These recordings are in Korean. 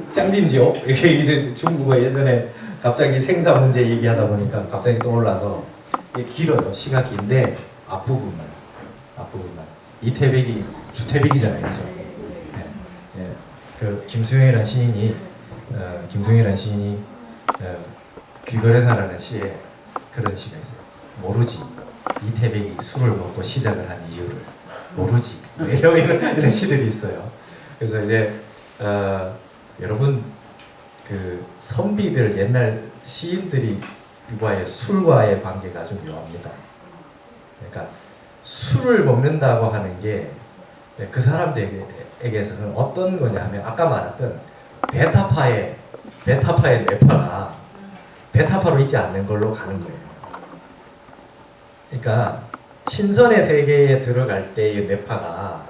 짱진지오 이게 이제 중국어 예전에 갑자기 생사 문제 얘기하다 보니까 갑자기 떠올라서 이게 길어요. 시가 긴데 앞부분만 이태백이 주태백이잖아요, 그죠? 네. 네. 그 김수영이라는 시인이 귀거래사라는 시에 그런 시가 있어요. 모르지 이태백이 술을 먹고 시작을 한 이유를 모르지 이런 시들이 있어요. 그래서 이제 여러분 그 선비들 옛날 시인들이 과의 술과의 관계가 좀 묘합니다. 그러니까 술을 먹는다고 하는 게 그 사람들에게서는 어떤 거냐 하면 아까 말했던 베타파의 뇌파가 베타파로 있지 않는 걸로 가는 거예요. 그러니까 신선의 세계에 들어갈 때의 뇌파가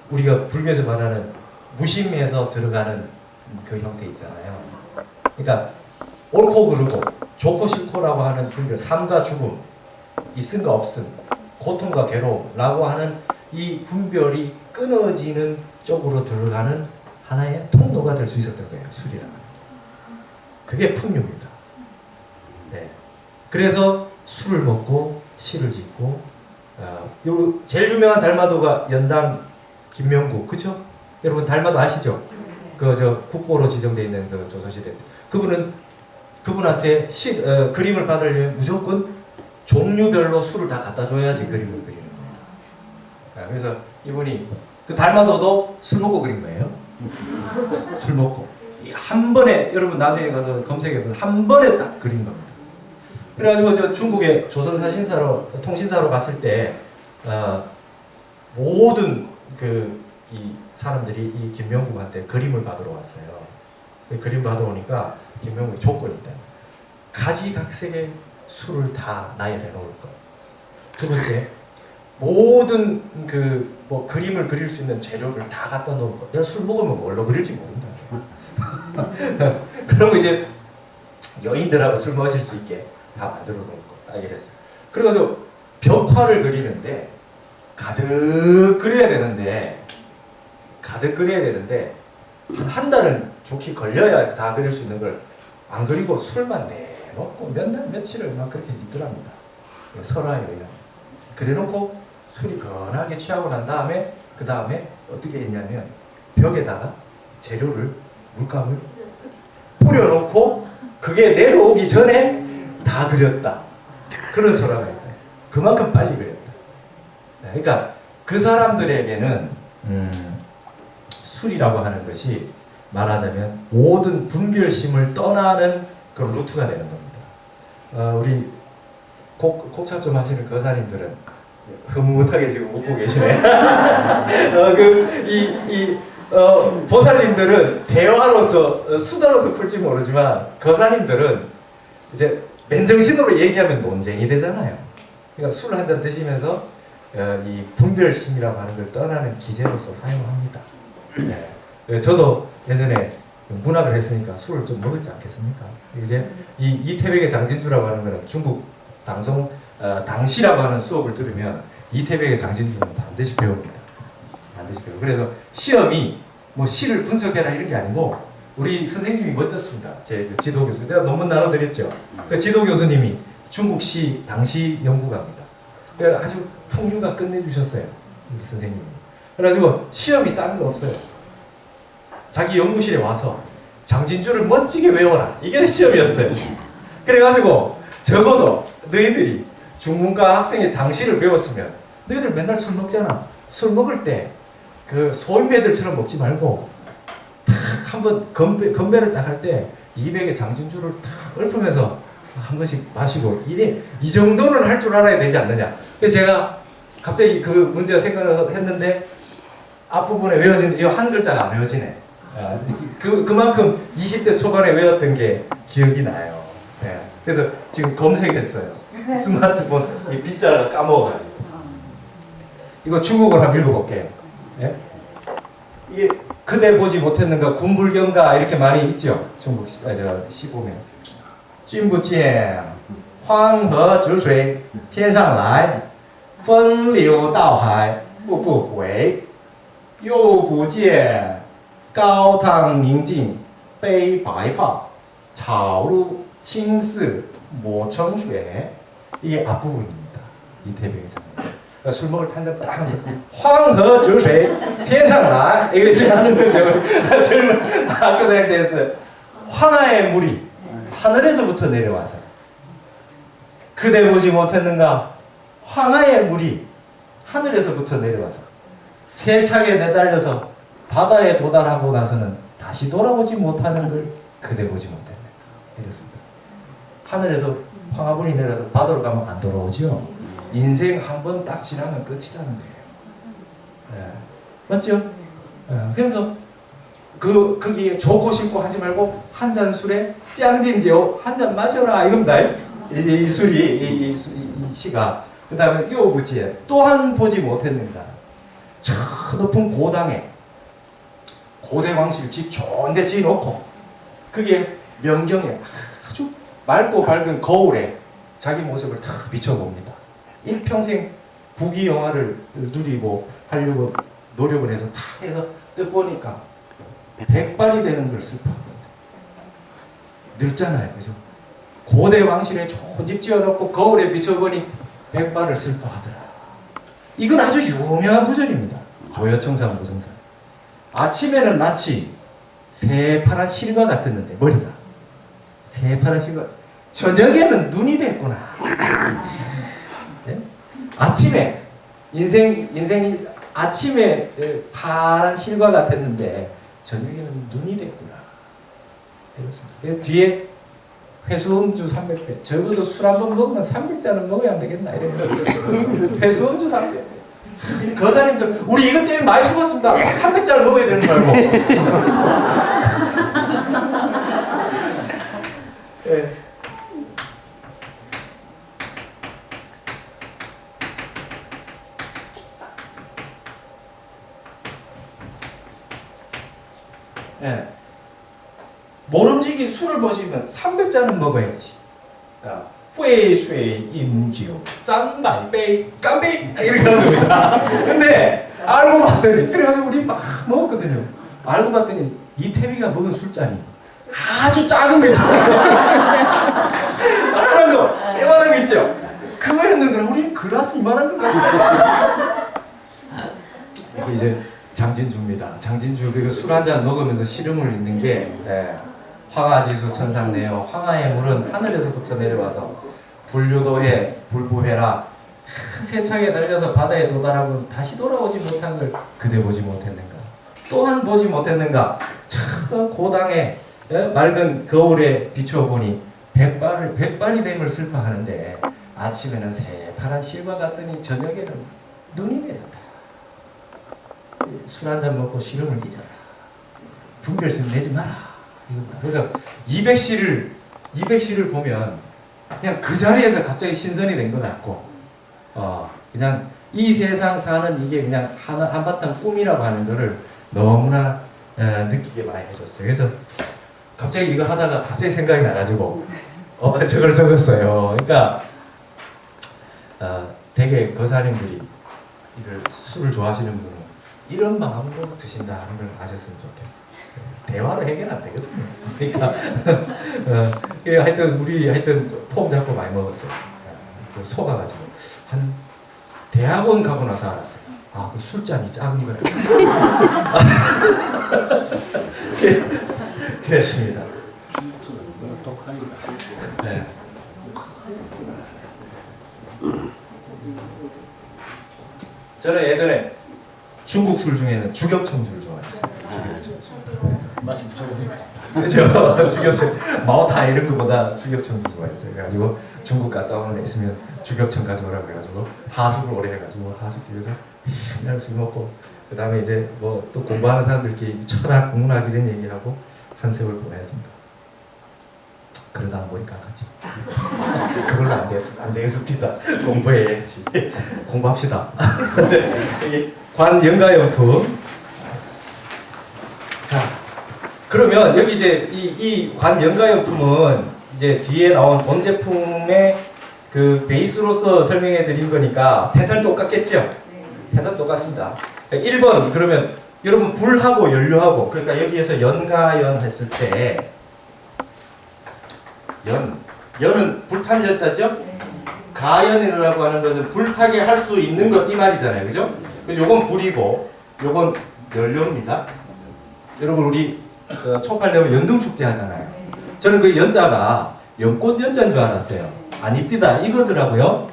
우리가 불교에서 말하는 무심해서 들어가는 그 형태 있잖아요. 그러니까 옳고 그르고 좋고 싫고라고 하는 분별, 삶과 죽음, 있음과 없음, 고통과 괴로움라고 하는 이 분별이 끊어지는 쪽으로 들어가는 하나의 통로가 될 수 있었던 거예요. 술이라는 게. 그게 풍류입니다. 네. 그래서 술을 먹고 시를 짓고 요 제일 유명한 달마도가 연당 김명국, 그죠? 여러분 달마도 아시죠? 그 저 국보로 지정되어 있는 그 조선시대 그분한테 그림을 받으려면 무조건 종류별로 술을 다 갖다 줘야지 그림을 그리는 거예요. 그래서 이분이 그 달마도도 술 먹고 그린 거예요. 술 먹고 한 번에 여러분 나중에 가서 검색해보면 한 번에 딱 그린 겁니다. 그래가지고 저 중국의 조선사신사로 통신사로 갔을 때 모든 이 사람들이 이 김명국한테 그림을 받으러 왔어요. 그 그림 받아오니까 김명국이 조건이 있다. 가지각색의 술을 다 나열해 놓을 것. 두 번째, 모든 뭐 그림을 그릴 수 있는 재료를 다 갖다 놓을 것. 내가 술 먹으면 뭘로 그릴지 모른다. 그러면 이제 여인들하고 술 마실 수 있게 다 만들어 놓을 것. 딱 이랬어요. 그래가지고 벽화를 그리는데 가득 그려야 되는데 한 달은 좋게 걸려야 다 그릴 수 있는 걸 안 그리고 술만 내놓고 몇 날 며칠을 막 그렇게 있더랍니다. 설화에 의하면 그래놓고 술이 건하게 취하고 난 다음에 그 다음에 어떻게 했냐면 벽에다가 재료를 물감을 뿌려놓고 그게 내려오기 전에 다 그렸다. 그런 설화가 있다. 그만큼 빨리 그렸다. 그러니까 그 사람들에게는 술이라고 하는 것이 말하자면 모든 분별심을 떠나는 그런 루트가 되는 겁니다. 우리 곡차 좀 하시는 거사님들은 흐뭇하게 지금 웃고 계시네. 보살님들은 대화로서 수다로서 풀지 모르지만 거사님들은 이제 맨정신으로 얘기하면 논쟁이 되잖아요. 그러니까 술 한 잔 드시면서 이 분별심이라고 하는 걸 떠나는 기제로서 사용합니다. 네. 저도 예전에 문학을 했으니까 술을 좀 먹었지 않겠습니까? 이제 이 이태백의 장진주라고 하는 거는 중국 당시라고 하는 수업을 들으면 이태백의 장진주는 반드시 배웁니다. 반드시 배우고. 그래서 시험이 뭐 시를 분석해라 이런 게 아니고 우리 선생님이 멋졌습니다. 제 지도 교수. 제가 논문 나눠드렸죠. 그 지도 교수님이 중국 시 당시 연구가입니다. 아주 풍류가 끝내주셨어요. 우리 선생님이. 그래가지고 시험이 다른 거 없어요. 자기 연구실에 와서 장진주를 멋지게 외워라. 이게 시험이었어요. 그래가지고 적어도 너희들이 중문과 학생이 당시를 배웠으면 너희들 맨날 술 먹잖아. 술 먹을 때 그 소인배들처럼 먹지 말고 탁 한번 건배를 딱 할 때 200의 장진주를 탁 읊으면서 한 번씩 마시고 이 정도는 할 줄 알아야 되지 않느냐. 그래서 제가 갑자기 그 문제가 생각나서 했는데 앞부분에 외워진 이 한 글자가 안 외워지네. 그만큼 20대 초반에 외웠던 게 기억이 나요. 네. 그래서 지금 검색했어요. 스마트폰 이 빗자루가 까먹어가지고. 이거 중국어로 한번 읽어볼게요. 네? 이게 그대 보지 못했는가 군불경가 이렇게 많이 있죠. 중국 시 보면 君不见黄河之水天上来分流到海步不回又不见高堂明镜杯白发草如青丝모청쉐 이게 앞부분입니다. 이태백의 장면. 그러니까 술 먹을 때 한 잔 딱 하면서 황허주水天上来이거 이렇게 하는 거죠. 젊은 학교 다닐 때 했어요. 황하의 물이 하늘에서부터 내려와서 그대 보지 못했는가? 황하의 물이 하늘에서부터 내려와서 세차게 내달려서 바다에 도달하고 나서는 다시 돌아오지 못하는 걸 그대 보지 못했네. 이랬습니다. 하늘에서 황하물이 내려서 바다로 가면 안 돌아오죠. 인생 한 번 딱 지나면 끝이라는 거예요. 네. 맞죠? 네. 그래서 거기에 좋고 싫고 하지 말고 한 잔 술에 짱진지요 한 잔 마셔라 이겁니다. 이 술이 이 시가. 그 다음에 이오부지에 또한 보지 못했는가. 저 높은 고당에 고대 왕실 집 좋은데 지어놓고 그게 명경에 아주 맑고 밝은 거울에 자기 모습을 탁 비춰봅니다. 일평생 부귀 영화를 누리고 하려고 노력을 해서 탁 해서 뜯 보니까 백발이 되는 걸 슬퍼합니다. 늙잖아요, 그죠? 고대 왕실에 좋은 집 지어놓고 거울에 비춰보니 백발을 슬퍼하더라. 이건 아주 유명한 구절입니다. 조여청산 모성사. 아침에는 마치 새파란 실과 같았는데 머리가 새파란 실과. 저녁에는 눈이 됐구나. 네? 아침에 인생이 아침에 파란 실과 같았는데 저녁에는 눈이 됐구나. 이렇습니다. 뒤에 회수음주 300배. 적어도 술 한 번 먹으면 300잔은 먹어야 안 되겠나 이래요. 회수음주 300배. 거사님들 우리 이것 때문에 많이 죽었습니다. 300잔을 먹어야 되는 줄 알고. 네. 네. 모름지기 술을 마시면 300잔은 먹어야지. 회수의 임지요 쌍마이베이 깜베이 이렇게 하는 겁니다. 근데 알고 봤더니 그래가지고 우리 막 먹었거든요. 알고 봤더니 이태비가 먹은 술잔이 아주 작은 거 있잖아요. 이만한 거, 이만한 거 있죠. 그거였는 거라 우리는 그라스 이만한 거 가지고. 이게 이제 장진주입니다. 장진주 그리고 술 한 잔 먹으면서 시름을 읽는 게 화가지수 천상내요. 황하의 물은 하늘에서부터 내려와서 불유도해 불부해라. 세차게 달려서 바다에 도달하면 다시 돌아오지 못한 걸 그대 보지 못했는가. 또한 보지 못했는가. 저 고당에 맑은 거울에 비춰보니 백발이 됨을 슬퍼하는데 아침에는 새파란 실과 같더니 저녁에는 눈이 내렸다. 술 한 잔 먹고 시름을 끼잖아. 분별심 내지 마라. 그래서 200시를 보면 그냥 그 자리에서 갑자기 신선이 된 것 같고, 그냥 이 세상 사는 이게 그냥 한바탕 꿈이라고 하는 거를 너무나 느끼게 많이 해줬어요. 그래서 갑자기 이거 하다가 갑자기 생각이 나가지고 저걸 적었어요. 그러니까 되게 거사님들이 이걸 술을 좋아하시는 분은 이런 마음으로 드신다는 걸 아셨으면 좋겠어. 대화로 해결 안 되거든요. 그러니까 하여튼 우리 폼 잡고 많이 먹었어요. 속아가지고 한 대학원 가고 나서 알았어요. 아, 그 술잔이 작은 거라. 그랬습니다. 네. 저는 예전에 중국 술 중에는 주겹청주를 좋아했어요. 주겹청주. 맛이 좋으니까. 그렇죠. 주겹청, 마오타 이런 거보다 주겹청주 좋아했어요. 그래가지고 중국 갔다 오는 애 있으면 주겹청 가져오라 그래가지고 하숙을 오래 해가지고 하숙집에서 맨날 술 먹고 그 다음에 이제 뭐 또 공부하는 사람들끼리 철학, 문학 이런 얘기하고 한 세월 보냈습니다. 그러다가 머리 깎았죠. 그걸로 안 되겠습니다. 공부해야지. 공부합시다. 저기 관연가용품. 자, 그러면 여기 이제 이 관연가용품은 이제 뒤에 나온 본 제품의 그 베이스로서 설명해 드린 거니까 패턴 똑같겠죠? 패턴 똑같습니다. 1번 그러면 여러분 불하고 연료하고, 그러니까 여기에서 연가연 했을 때 연은 불탈 연자죠? 가연이라고 하는 것은 불타게 할 수 있는 것 이 말이잖아요. 그죠? 요건 불이고 요건 연료입니다. 여러분 우리 초팔되면 연등축제 하잖아요. 저는 그 연자가 연꽃 연자인 줄 알았어요. 아닙니다. 이거더라고요.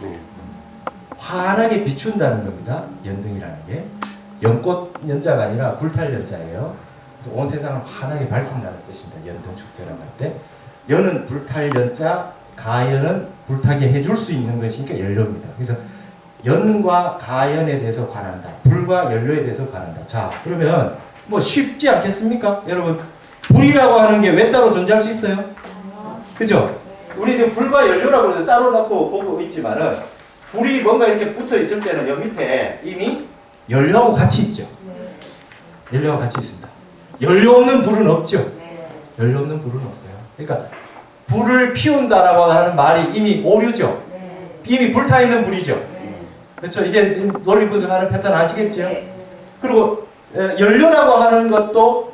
환하게 비춘다는 겁니다. 연등이라는 게. 연꽃 연자가 아니라 불탈 연자예요. 그래서 온 세상을 환하게 밝힌다는 뜻입니다. 연등축제라고 할 때. 연은 불탈 연자, 가연은 불타게 해줄 수 있는 것이니까 연료입니다. 그래서 연과 가연에 대해서 관한다. 불과 연료에 대해서 관한다. 자, 그러면 뭐 쉽지 않겠습니까? 여러분, 불이라고 하는 게 왜 따로 존재할 수 있어요? 그죠? 우리 지금 불과 연료라고 해서 따로 놓고 보고 있지만은 불이 뭔가 이렇게 붙어 있을 때는 여기 밑에 이미 연료하고 같이 있죠. 연료하고 같이 있습니다. 연료 없는 불은 없죠. 연료 없는 불은 없어요. 그러니까 불을 피운다라고 하는 말이 이미 오류죠. 이미 불타 있는 불이죠. 그렇죠. 이제 논리 분석하는 패턴 아시겠죠? 그리고 연료라고 하는 것도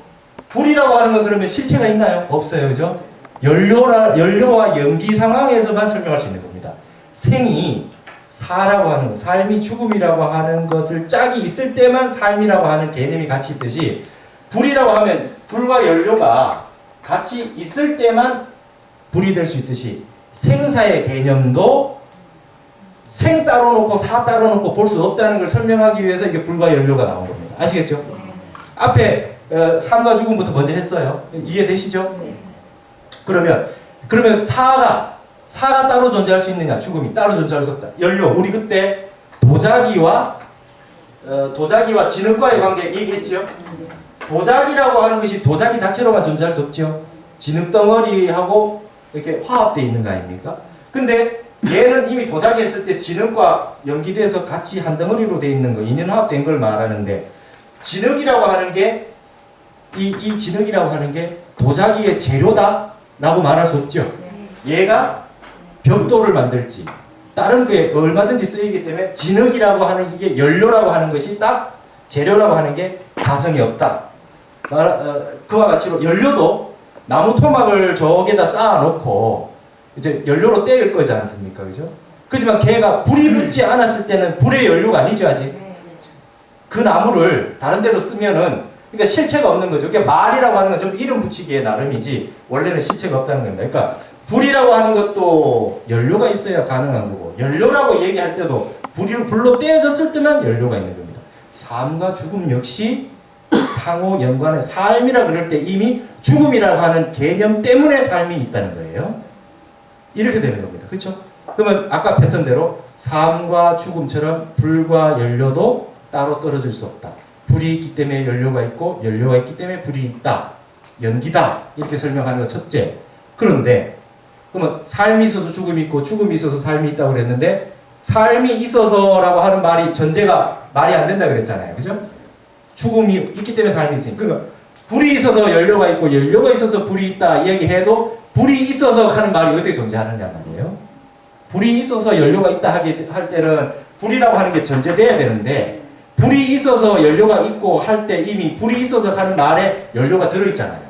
불이라고 하는 건 그러면 실체가 있나요? 없어요. 그죠? 연료와 연기 상황에서만 설명할 수 있는 겁니다. 생이 사라고 하는 것, 삶이 죽음이라고 하는 것을 짝이 있을 때만 삶이라고 하는 개념이 같이 있듯이 불이라고 하면 불과 연료가 같이 있을 때만 불이 될 수 있듯이 생사의 개념도 생 따로 놓고 사 따로 놓고 볼 수 없다는 걸 설명하기 위해서 이게 불과 연료가 나온 겁니다. 아시겠죠? 앞에 삶과 죽음부터 먼저 했어요. 이해되시죠? 그러면 사가 따로 존재할 수 있느냐? 죽음이 따로 존재할 수 없다. 연료. 우리 그때 도자기와 진흙과의 관계 얘기했죠? 도자기라고 하는 것이 도자기 자체로만 존재할 수 없죠. 진흙 덩어리하고 이렇게 화합되어 있는 거 아닙니까? 근데 얘는 이미 도자기 했을 때 진흙과 연기돼서 같이 한 덩어리로 되어 있는 거, 인연화합된 걸 말하는데 진흙이라고 하는 게 이 진흙이라고 하는 게 도자기의 재료다라고 말할 수 없죠. 얘가 벽돌을 만들지 다른 거에 얼마든지 쓰이기 때문에 진흙이라고 하는 이게 연료라고 하는 것이 딱 재료라고 하는 게 자성이 없다. 그와 같이로 연료도 나무 토막을 저기다 쌓아놓고 이제 연료로 떼일 거지 않습니까? 그죠? 그렇지만 걔가 불이 붙지 않았을 때는 불의 연료가 아니죠, 아직. 그 나무를 다른 데로 쓰면은 그러니까 실체가 없는 거죠. 그러니까 말이라고 하는 건 좀 이름 붙이기에 나름이지 원래는 실체가 없다는 겁니다. 그러니까 불이라고 하는 것도 연료가 있어야 가능한 거고 연료라고 얘기할 때도 불로 떼어졌을 때만 연료가 있는 겁니다. 삶과 죽음 역시 상호 연관의 삶이라 그럴 때 이미 죽음이라고 하는 개념 때문에 삶이 있다는 거예요. 이렇게 되는 겁니다. 그렇죠? 그러면 아까 패턴대로 삶과 죽음처럼 불과 연료도 따로 떨어질 수 없다. 불이 있기 때문에 연료가 있고 연료가 있기 때문에 불이 있다. 연기다. 이렇게 설명하는 거 첫째. 그런데 그러면 삶이 있어서 죽음이 있고 죽음이 있어서 삶이 있다고 그랬는데 삶이 있어서라고 하는 말이 전제가 말이 안 된다 그랬잖아요. 그죠? 죽음이 있기 때문에 삶이 있으니까. 그러니까 불이 있어서 연료가 있고 연료가 있어서 불이 있다 얘기해도 불이 있어서 하는 말이 어떻게 존재하느냐 말이에요. 불이 있어서 연료가 있다 할 때는 불이라고 하는 게 전제돼야 되는데 불이 있어서 연료가 있고 할 때 이미 불이 있어서 하는 말에 연료가 들어있잖아요.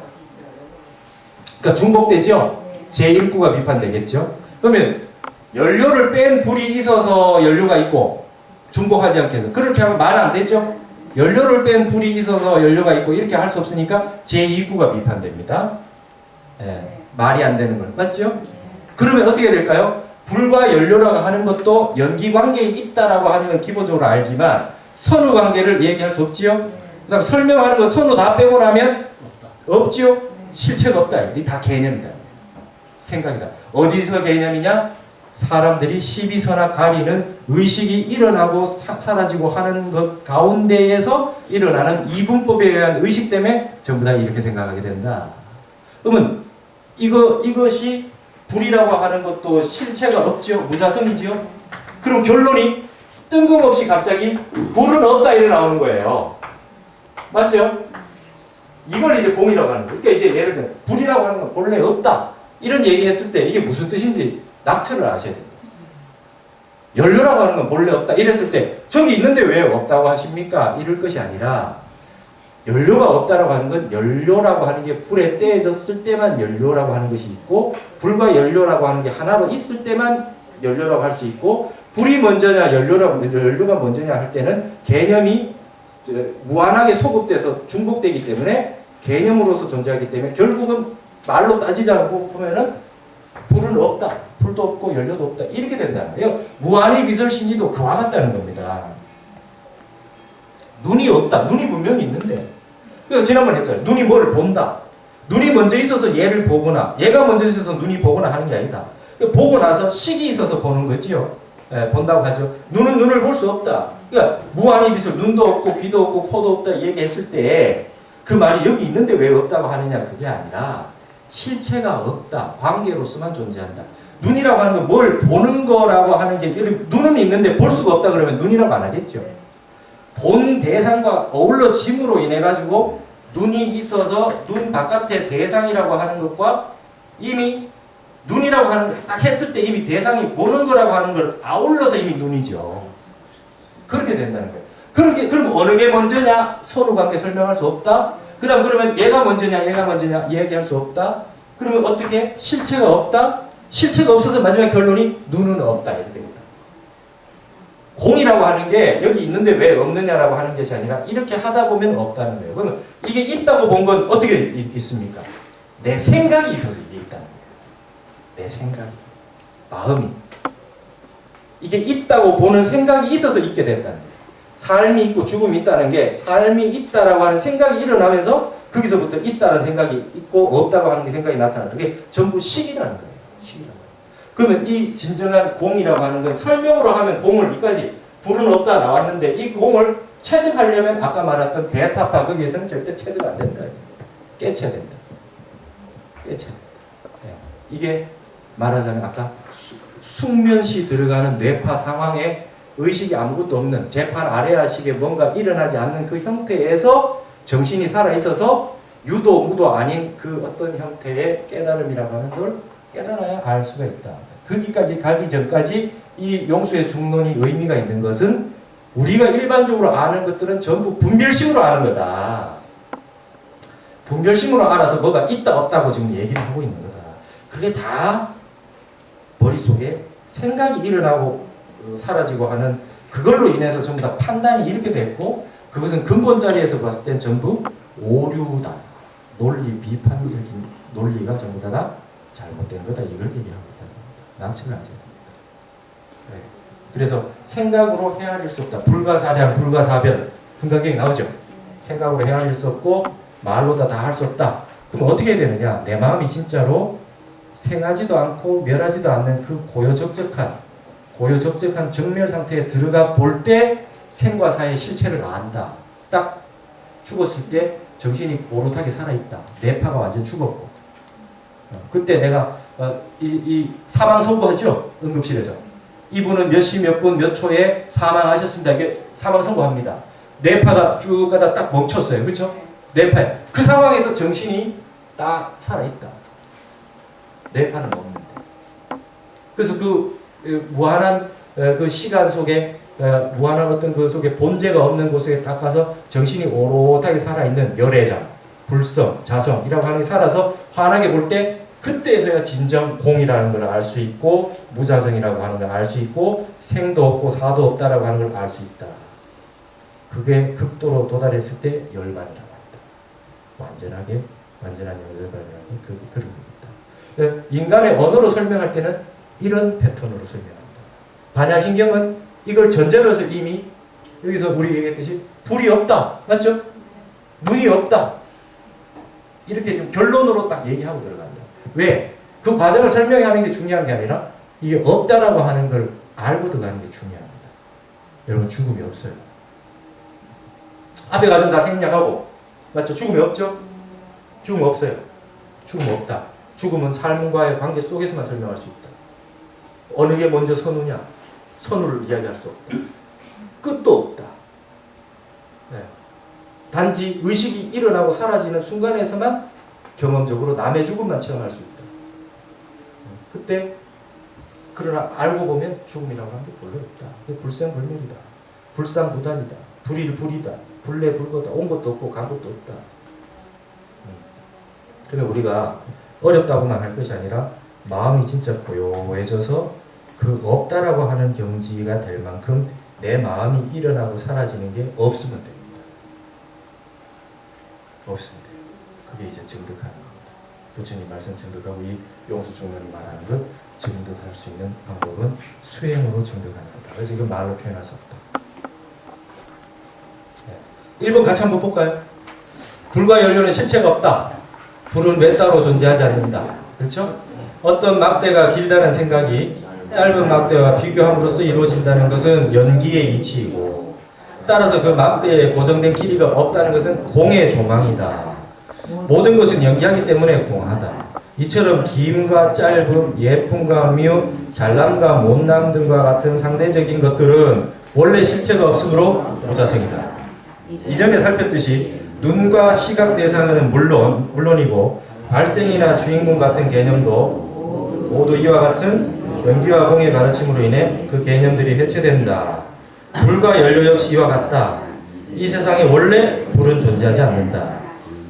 그러니까 중복되죠? 제1구가 비판되겠죠? 그러면 연료를 뺀 불이 있어서 연료가 있고 중복하지 않게 해서 그렇게 하면 말 안 되죠? 연료를 뺀 불이 있어서 연료가 있고 이렇게 할 수 없으니까 제2구가 비판됩니다. 말이 안 되는 걸. 맞죠? 그러면 어떻게 될까요? 불과 연료라고 하는 것도 연기관계에 있다라고 하는 건 기본적으로 알지만 선후관계를 얘기할 수 없지요? 그 다음 설명하는 거 선후 다 빼고 나면 없지요? 실체가 없다. 이게 다 개념이다. 생각이다. 어디서 개념이냐? 사람들이 시비서나 가리는 의식이 일어나고 사라지고 하는 것 가운데에서 일어나는 이분법에 의한 의식 때문에 전부 다 이렇게 생각하게 된다. 그러면 이것이 불이라고 하는 것도 실체가 없지요? 무자성이지요? 그럼 결론이 뜬금없이 갑자기 불은 없다 이래 나오는 거예요. 맞죠? 이걸 이제 공이라고 하는 거예요. 그러니까 이제 예를 들면 불이라고 하는 건 본래 없다. 이런 얘기했을 때 이게 무슨 뜻인지 낙처를 아셔야 됩니다. 연료라고 하는 건 본래 없다. 이랬을 때 저기 있는데 왜 없다고 하십니까? 이럴 것이 아니라 연료가 없다라고 하는 건 연료라고 하는 게 불에 떼어졌을 때만 연료라고 하는 것이 있고 불과 연료라고 하는 게 하나로 있을 때만 연료라고 할 수 있고 불이 먼저냐 연료가 먼저냐 할 때는 개념이 무한하게 소급돼서 중복되기 때문에 개념으로서 존재하기 때문에 결국은 말로 따지지 않고 보면은 불은 없다. 불도 없고 연료도 없다. 이렇게 된다는 거예요. 무한히 비설신이도 그와 같다는 겁니다. 눈이 없다. 눈이 분명히 있는데. 그래서 지난번에 했잖아요. 눈이 뭐를 본다. 눈이 먼저 있어서 얘를 보거나 얘가 먼저 있어서 눈이 보거나 하는 게 아니다. 보고 나서 식이 있어서 보는 거지요. 예, 본다고 하죠. 눈은 눈을 볼 수 없다. 그러니까 무한히 비설 눈도 없고 귀도 없고 코도 없다 얘기했을 때 그 말이 여기 있는데 왜 없다고 하느냐 그게 아니라 실체가 없다. 관계로서만 존재한다. 눈이라고 하는 건 뭘 보는 거라고 하는 게 눈은 있는데 볼 수가 없다 그러면 눈이라고 안 하겠죠. 본 대상과 어우러짐으로 인해 가지고 눈이 있어서 눈 바깥에 대상이라고 하는 것과 이미 눈이라고 하는 걸 딱 했을 때 이미 대상이 보는 거라고 하는 걸 아울러서 이미 눈이죠. 그렇게 된다는 거예요. 그럼 어느 게 먼저냐? 선후관계 설명할 수 없다. 그 다음 그러면 얘가 먼저냐 얘가 먼저냐 이야기할 수 없다. 그러면 어떻게? 실체가 없다. 실체가 없어서 마지막 결론이 눈은 없다 이렇게 됩니다. 공이라고 하는 게 여기 있는데 왜 없느냐라고 하는 것이 아니라 이렇게 하다 보면 없다는 거예요. 그러면 이게 있다고 본 건 어떻게 있습니까? 내 생각이 있어서 이게 있다는 거예요. 내 생각이, 마음이. 이게 있다고 보는 생각이 있어서 있게 된다는 거예요. 삶이 있고 죽음이 있다는 게 삶이 있다라고 하는 생각이 일어나면서 거기서부터 있다는 생각이 있고 없다고 하는 게 생각이 나타난다. 그게 전부 식이라는 거예요. 식이라는 거예요. 그러면 이 진정한 공이라고 하는 건 설명으로 하면 공을 여기까지 불은 없다 나왔는데 이 공을 체득하려면 아까 말했던 베타파 거기에서는 절대 체득 안 된다. 깨쳐야 된다. 깨쳐야 된다. 이게 말하자면 아까 숙면시 들어가는 뇌파 상황에 의식이 아무것도 없는 제팔 아래아식에 뭔가 일어나지 않는 그 형태에서 정신이 살아있어서 유도 무도 아닌 그 어떤 형태의 깨달음이라고 하는 걸 깨달아야 알 수가 있다. 거기까지 가기 전까지 이 용수의 중론이 의미가 있는 것은 우리가 일반적으로 아는 것들은 전부 분별심으로 아는 거다. 분별심으로 알아서 뭐가 있다 없다고 지금 얘기를 하고 있는 거다. 그게 다 머릿속에 생각이 일어나고 사라지고 하는 그걸로 인해서 전부 다 판단이 이렇게 됐고 그것은 근본 자리에서 봤을 땐 전부 오류다. 논리 비판적인 논리가 전부 다 잘못된 거다. 이걸 얘기하고 있다는 겁니다. 납치를 하셔야 됩니다. 네. 그래서 생각으로 헤아릴 수 없다. 불가사량, 불가사변 등각경이 나오죠. 생각으로 헤아릴 수 없고 말로 다 할 수 없다. 그럼 어떻게 해야 되느냐? 내 마음이 진짜로 생하지도 않고 멸하지도 않는 그 고요적적한 정멸 상태에 들어가 볼 때 생과 사의 실체를 안다. 딱 죽었을 때 정신이 오롯하게 살아있다. 뇌파가 완전 죽었고. 그때 내가 이 사망 선고하죠. 응급실에서. 이분은 몇 시 몇 분 몇 초에 사망하셨습니다. 이게 사망 선고합니다. 뇌파가 쭉 가다 딱 멈췄어요. 그렇죠? 뇌파에. 그 상황에서 정신이 딱 살아있다. 뇌파는 없는데. 그래서 그 무한한 그 시간 속에 무한한 어떤 그 속에 본제가 없는 곳에 딱 가서 정신이 오롯하게 살아있는 열애장, 불성, 자성이라고 하는 게 살아서 환하게 볼 때 그때에서야 진정 공이라는 걸 알 수 있고 무자성이라고 하는 걸 알 수 있고 생도 없고 사도 없다라고 하는 걸 알 수 있다. 그게 극도로 도달했을 때 열반이라고 한다. 완전한 열반이라고 그런 겁니다. 인간의 언어로 설명할 때는 이런 패턴으로 설명합니다. 반야신경은 이걸 전제로 해서 이미 여기서 우리 얘기했듯이 불이 없다. 맞죠? 눈이 없다. 이렇게 좀 결론으로 딱 얘기하고 들어간다. 왜? 그 과정을 설명하는 게 중요한 게 아니라 이게 없다라고 하는 걸 알고 들어가는 게 중요합니다. 여러분 죽음이 없어요. 앞에 과정 다 생략하고 맞죠? 죽음이 없죠? 죽음 없어요. 죽음 없다. 죽음은 삶과의 관계 속에서만 설명할 수 있다. 어느 게 먼저 선우냐? 선우를 이야기할 수 없다. 끝도 없다. 네. 단지 의식이 일어나고 사라지는 순간에서만 경험적으로 남의 죽음만 체험할 수 있다. 그때 그러나 알고 보면 죽음이라고 하는 게 본래 없다. 그게 불생불멸이다. 불상부단이다. 불일불이다. 불내 불거다. 온 것도 없고 간 것도 없다. 그러면 우리가 어렵다고만 할 것이 아니라 마음이 진짜 고요해져서 그 없다라고 하는 경지가 될 만큼 내 마음이 일어나고 사라지는 게 없으면 됩니다. 없으면 돼요. 그게 이제 증득하는 겁니다. 부처님 말씀 증득하고 이 용수중론이 말하는 것 증득할 수 있는 방법은 수행으로 증득하는 거다. 그래서 이건 말로 표현할 수 없다. 1번 같이 한번 볼까요? 불과 연료는 실체가 없다. 불은 외따로 존재하지 않는다. 그렇죠? 어떤 막대가 길다는 생각이 짧은 막대와 비교함으로써 이루어진다는 것은 연기의 이치이고, 따라서 그 막대에 고정된 길이가 없다는 것은 공의 조망이다. 모든 것은 연기하기 때문에 공하다. 이처럼 김과 짧음, 예쁨과 묘, 잘남과 못남 등과 같은 상대적인 것들은 원래 실체가 없으므로 무자성이다. 이전에 살폈듯이 눈과 시각 대상은 물론이고 발생이나 주인공 같은 개념도 모두 이와 같은 연기와 공의 가르침으로 인해 그 개념들이 해체된다. 불과 연료 역시 이와 같다. 이 세상에 원래 불은 존재하지 않는다.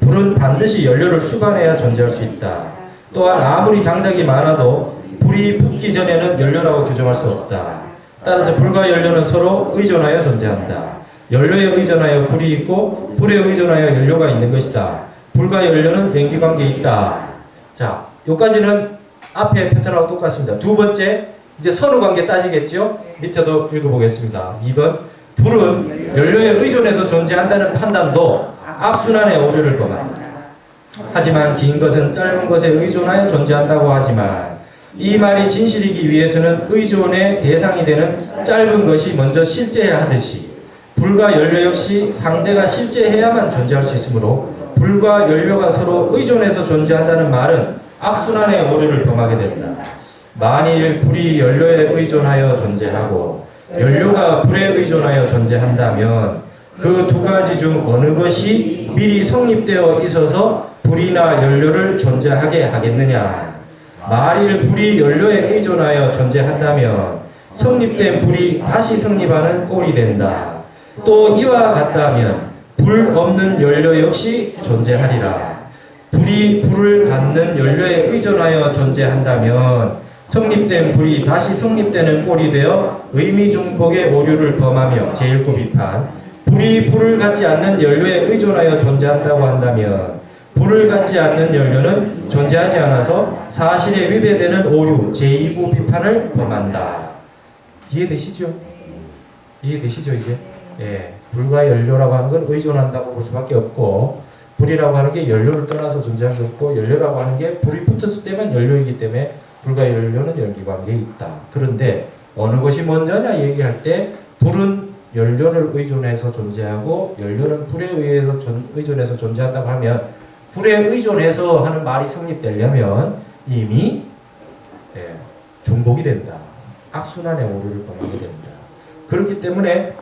불은 반드시 연료를 수반해야 존재할 수 있다. 또한 아무리 장작이 많아도 불이 붙기 전에는 연료라고 규정할 수 없다. 따라서 불과 연료는 서로 의존하여 존재한다. 연료에 의존하여 불이 있고 불에 의존하여 연료가 있는 것이다. 불과 연료는 연기관계에 있다. 자, 여기까지는 앞에 패턴하고 똑같습니다. 두 번째, 이제 선후관계 따지겠죠? 밑에도 읽어보겠습니다. 2번, 불은 연료에 의존해서 존재한다는 판단도 악순환의 오류를 범한다. 하지만 긴 것은 짧은 것에 의존하여 존재한다고 하지만 이 말이 진실이기 위해서는 의존의 대상이 되는 짧은 것이 먼저 실제해야 하듯이 불과 연료 역시 상대가 실제해야만 존재할 수 있으므로 불과 연료가 서로 의존해서 존재한다는 말은 악순환의 오류를 범하게 된다. 만일 불이 연료에 의존하여 존재하고 연료가 불에 의존하여 존재한다면 그 두 가지 중 어느 것이 미리 성립되어 있어서 불이나 연료를 존재하게 하겠느냐. 만일 불이 연료에 의존하여 존재한다면 성립된 불이 다시 성립하는 꼴이 된다. 또 이와 같다면 불 없는 연료 역시 존재하리라. 불이 불을 갖는 연료에 의존하여 존재한다면 성립된 불이 다시 성립되는 꼴이 되어 의미중복의 오류를 범하며 제1구 비판. 불이 불을 갖지 않는 연료에 의존하여 존재한다고 한다면 불을 갖지 않는 연료는 존재하지 않아서 사실에 위배되는 오류 제2구 비판을 범한다. 이해되시죠? 이해되시죠 이제? 예, 불과 연료라고 하는 건 의존한다고 볼 수밖에 없고 불이라고 하는 게 연료를 떠나서 존재할 수 없고 연료라고 하는 게 불이 붙었을 때만 연료이기 때문에 불과 연료는 연기관계에 있다. 그런데 어느 것이 먼저냐 얘기할 때 불은 연료를 의존해서 존재하고 연료는 불에 의해서 의존해서 존재한다고 하면 불에 의존해서 하는 말이 성립되려면 이미 중복이 된다. 악순환의 오류를 범하게 된다. 그렇기 때문에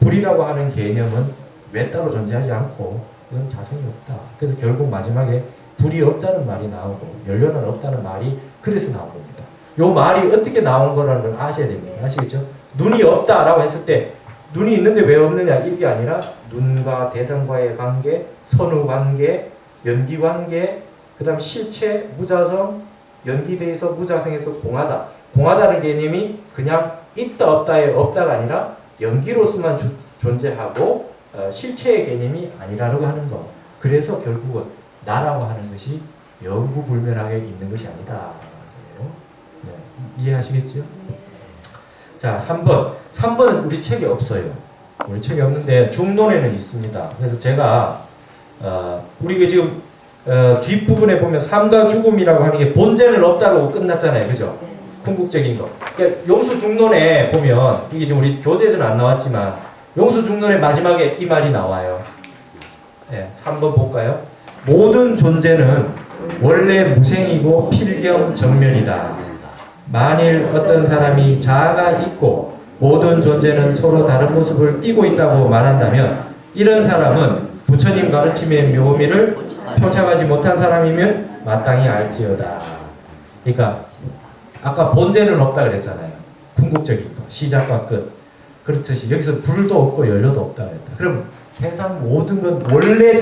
불이라고 하는 개념은 외따로 존재하지 않고 이건 자성이 없다. 그래서 결국 마지막에 불이 없다는 말이 나오고 연료는 없다는 말이 그래서 나온 겁니다. 요 말이 어떻게 나온 거라는 걸 아셔야 됩니다. 아시겠죠? 눈이 없다라고 했을 때 눈이 있는데 왜 없느냐 이게 아니라 눈과 대상과의 관계, 선후관계, 연기관계, 그 다음 실체, 무자성, 연기대에서 무자성에서 공하다. 공하다는 개념이 그냥 있다 없다의 없다가 아니라 연기로서만 존재하고 실체의 개념이 아니라고 하는 거. 그래서 결국은 나라고 하는 것이 영구불멸하게 있는 것이 아니다. 네. 이해하시겠죠? 자, 3번. 3번은 우리 책에 없어요. 우리 책에 없는데 중론에는 있습니다. 그래서 제가 우리 지금 뒷부분에 보면 삶과 죽음이라고 하는 게 본전은 없다고 끝났잖아요. 그죠? 궁극적인 거. 그러니까 용수 중론에 보면 이게 지금 우리 교재에서는 안 나왔지만 용수 중론의 마지막에 이 말이 나와요. 네, 3번 볼까요? 모든 존재는 원래 무생이고 필경 정면이다. 만일 어떤 사람이 자아가 있고 모든 존재는 서로 다른 모습을 띠고 있다고 말한다면 이런 사람은 부처님 가르침의 묘미를 표창하지 못한 사람이면 마땅히 알지어다. 그러니까 아까 본제는 없다 그랬잖아요. 궁극적인 거, 시작과 끝. 그렇듯이 여기서 불도 없고 연료도 없다 했다. 그럼 세상 모든 건 원래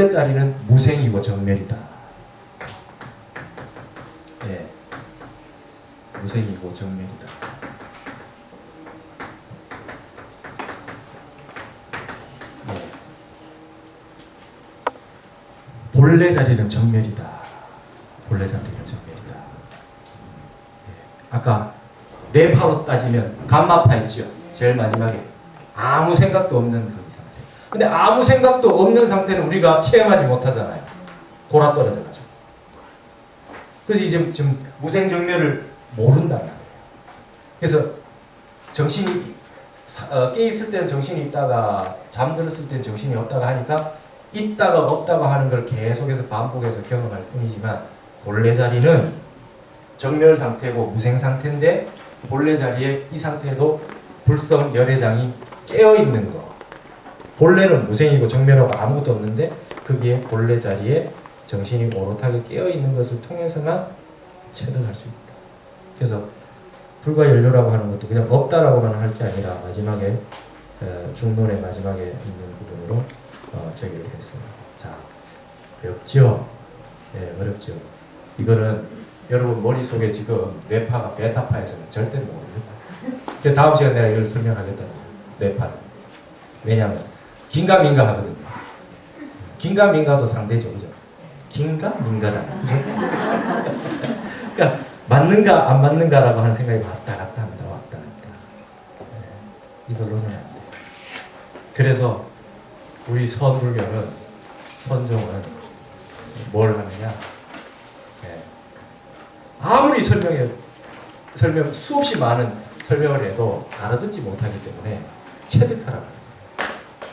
자리는 무생이고 정멸이다. 예, 무생이고 정멸이다. 예. 본래 자리는 정멸이다. 본래 자리는 정멸이다. 예. 아까 뇌파로 따지면 감마파 있지요. 제일 마지막에 아무 생각도 없는 그 상태. 근데 아무 생각도 없는 상태는 우리가 체험하지 못하잖아요. 골아 떨어져가지고. 그래서 이제 지금 무생정멸을 모른단 말이에요. 그래서 정신이 깨 있을 때는 정신이 있다가 잠들었을 때는 정신이 없다가 하니까 있다가 없다가 하는 걸 계속해서 반복해서 경험할 뿐이지만 본래 자리는 정멸 상태고 무생 상태인데 본래 자리에 이 상태에도 불성 열애장이 깨어있는 거. 본래는 무생이고 정멸하고 아무것도 없는데 거기에 본래 자리에 정신이 오롯하게 깨어있는 것을 통해서만 체득할 수 있다. 그래서 불과 연료라고 하는 것도 그냥 없다라고만 할 게 아니라 마지막에 중론의 마지막에 있는 부분으로 제기를 했어요. 자, 어렵죠? 네, 어렵죠. 이거는 여러분 머릿속에 지금 뇌파가 베타파에서는 절대 모릅니다. 다음 시간에 내가 이걸 설명하겠다. 뇌파를. 왜냐하면 긴가민가 하거든요. 긴가민가도 상대죠. 그죠? 긴가민가잖아. 그죠? 그러니까 맞는가 안 맞는가라고 하는 생각이 왔다 갔다 합니다. 왔다 갔다. 네, 이걸로는 안 돼. 그래서 우리 선불교는 선종은 뭘 하느냐? 네. 아무리 설명 수없이 많은 설명을 해도 알아듣지 못하기 때문에 체득하라고 해요.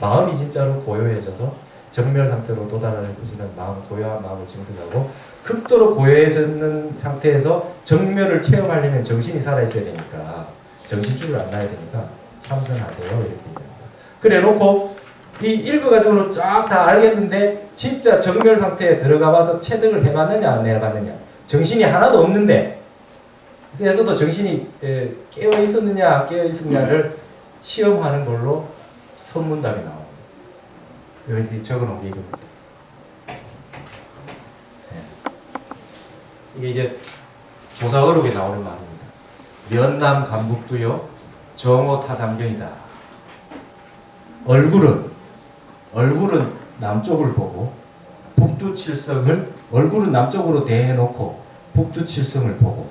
마음이 진짜로 고요해져서 정멸 상태로 도달하시는 마음, 고요한 마음을 증득하고 극도로 고요해지는 상태에서 정멸을 체험하려면 정신이 살아있어야 되니까 정신줄을 안 놔야 되니까 참선하세요 이렇게 얘기합니다. 그래 놓고 이 읽어가지고는 쫙 다 알겠는데 진짜 정멸 상태에 들어가봐서 체득을 해봤느냐 안 해봤느냐 정신이 하나도 없는데 그래서도 정신이 깨어 있었느냐 깨어 있었느냐를 시험하는 걸로 선문답이 나옵니다. 여기 적어놓은 게 이겁니다. 네. 이게 이제 조사어록에 나오는 말입니다. 면남 감북두요 정오 타삼경이다. 얼굴은 남쪽을 보고 북두칠성을 얼굴은 남쪽으로 대해놓고 북두칠성을 보고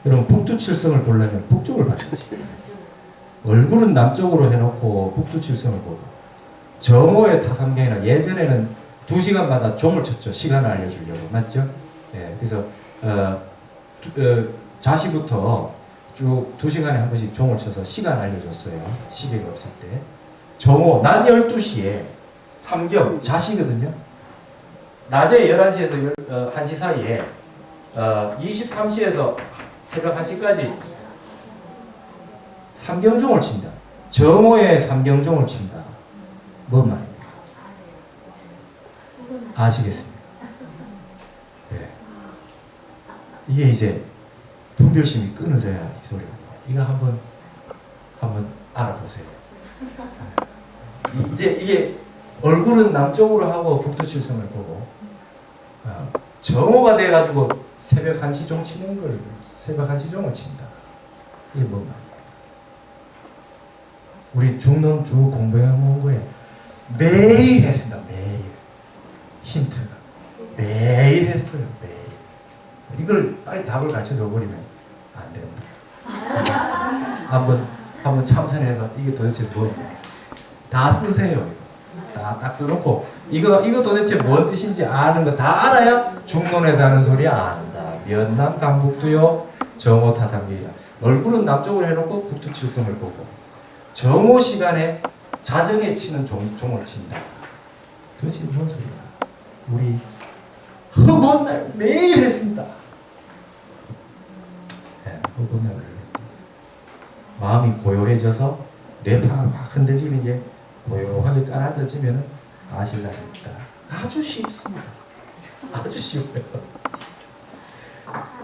여러분 북두칠성을 보려면 북쪽을 봐야지. 얼굴은 남쪽으로 해놓고 북두칠성을 보고 정오의 타삼경이라 예전에는 2시간마다 종을 쳤죠. 시간을 알려주려고. 맞죠? 예, 그래서 자시부터 쭉 2시간에 한 번씩 종을 쳐서 시간 알려줬어요. 시계가 없을 때. 정오, 낮 12시에 삼경, 자시거든요. 낮에 11시에서 1시 사이에 23시에서 새벽 1시까지 삼경종을 친다. 정오에 삼경종을 친다. 뭔 말입니까? 아시겠습니까? 네. 이게 이제 분별심이 끊어져야 이 소리가 나와요. 이거 한번 알아보세요. 이제 이게 얼굴은 남쪽으로 하고 북두칠성을 보고 정오가 돼가지고 새벽 1시종 치는 걸 새벽 1시종을 친다. 이게 뭔 말입니까? 우리 중론 쭉 공부해온 거에 매일 했습니다. 매일. 힌트가. 매일 했어요. 매일. 이걸 빨리 답을 가르쳐줘 버리면 안 됩니다. 한번 참선해서 이게 도대체 뭔지 다 쓰세요. 다 딱 써놓고 이거 도대체 뭔 뜻인지 아는 거 다 알아야 중론에서 하는 소리 안다. 면남 감북두요 정오 타삼경이다. 얼굴은 남쪽으로 해놓고 북두칠성을 보고 정오 시간에 자정에 치는 종을 친다. 도대체 뭔 소리야? 우리 허구한 날 매일 했습니다. 네, 허구한 날 마음이 고요해져서 뇌파가 막 흔들리는 게 고요하게 깔아져지면 아실 날입니다. 아주 쉽습니다. 아주 쉬워요.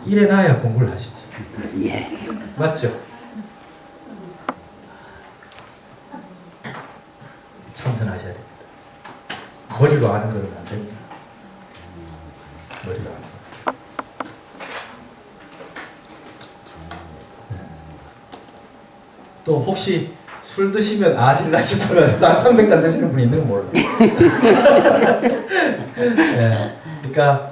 이래놔야 공부를 하시지. 예. 맞죠? 머리로 아는 거는 안 됩니다. 머리로 아는 거. 또 혹시 술 드시면 아실라 싶어가지고 딱 300잔 드시는 분이 있는 건 몰라. 네, 그러니까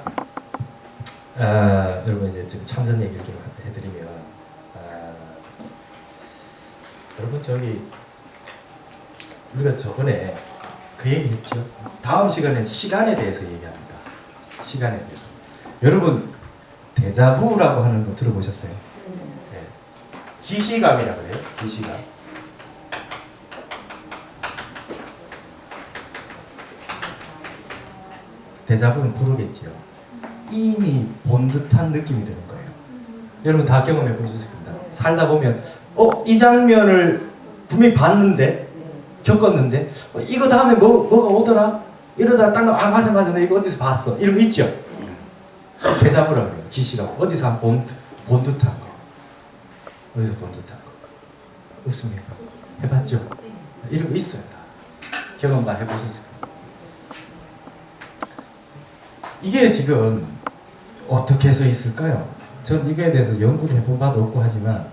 여러분 이제 지금 참전 얘기를 좀 해드리면 여러분 저기 우리가 저번에 그 얘기했죠. 다음 시간엔 시간에 대해서 얘기합니다. 시간에 대해서. 여러분 데자부라고 하는 거 들어보셨어요? 네. 기시감이라고 그래요. 기시감. 데자부는 부르겠지요. 이미 본 듯한 느낌이 드는 거예요. 여러분 다 경험해 보셨을 겁니다. 살다 보면 이 장면을 분명히 봤는데 겪었는데 이거 다음에 뭐가 오더라? 이러다가 딱 맞아 나 이거 어디서 봤어. 이런 거 있죠. 데자부라고 그래요. 기시감. 어디서 한 본 듯한 거. 어디서 본 듯한 거. 없습니까? 해봤죠? 이런 거 있어요. 다. 경험 다 해보셨을 겁니다. 이게 지금 어떻게 해서 있을까요? 전 이거에 대해서 연구를 해본 바도 없고 하지만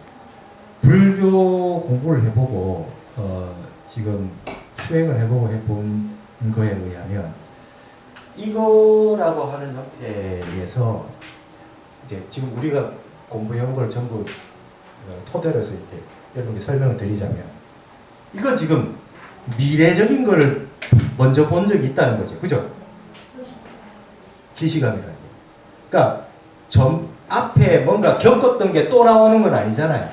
불교 공부를 해보고 지금 수행을 해보고 해본 거에 의하면 이거라고 하는 형태에서 이제 지금 우리가 공부해온 걸 전부 토대로 해서 이렇게 여러분께 설명을 드리자면 이건 지금 미래적인 거를 먼저 본 적이 있다는 거죠. 그죠? 기시감이라는 게. 그러니까 앞에 뭔가 겪었던 게 또 나오는 건 아니잖아요.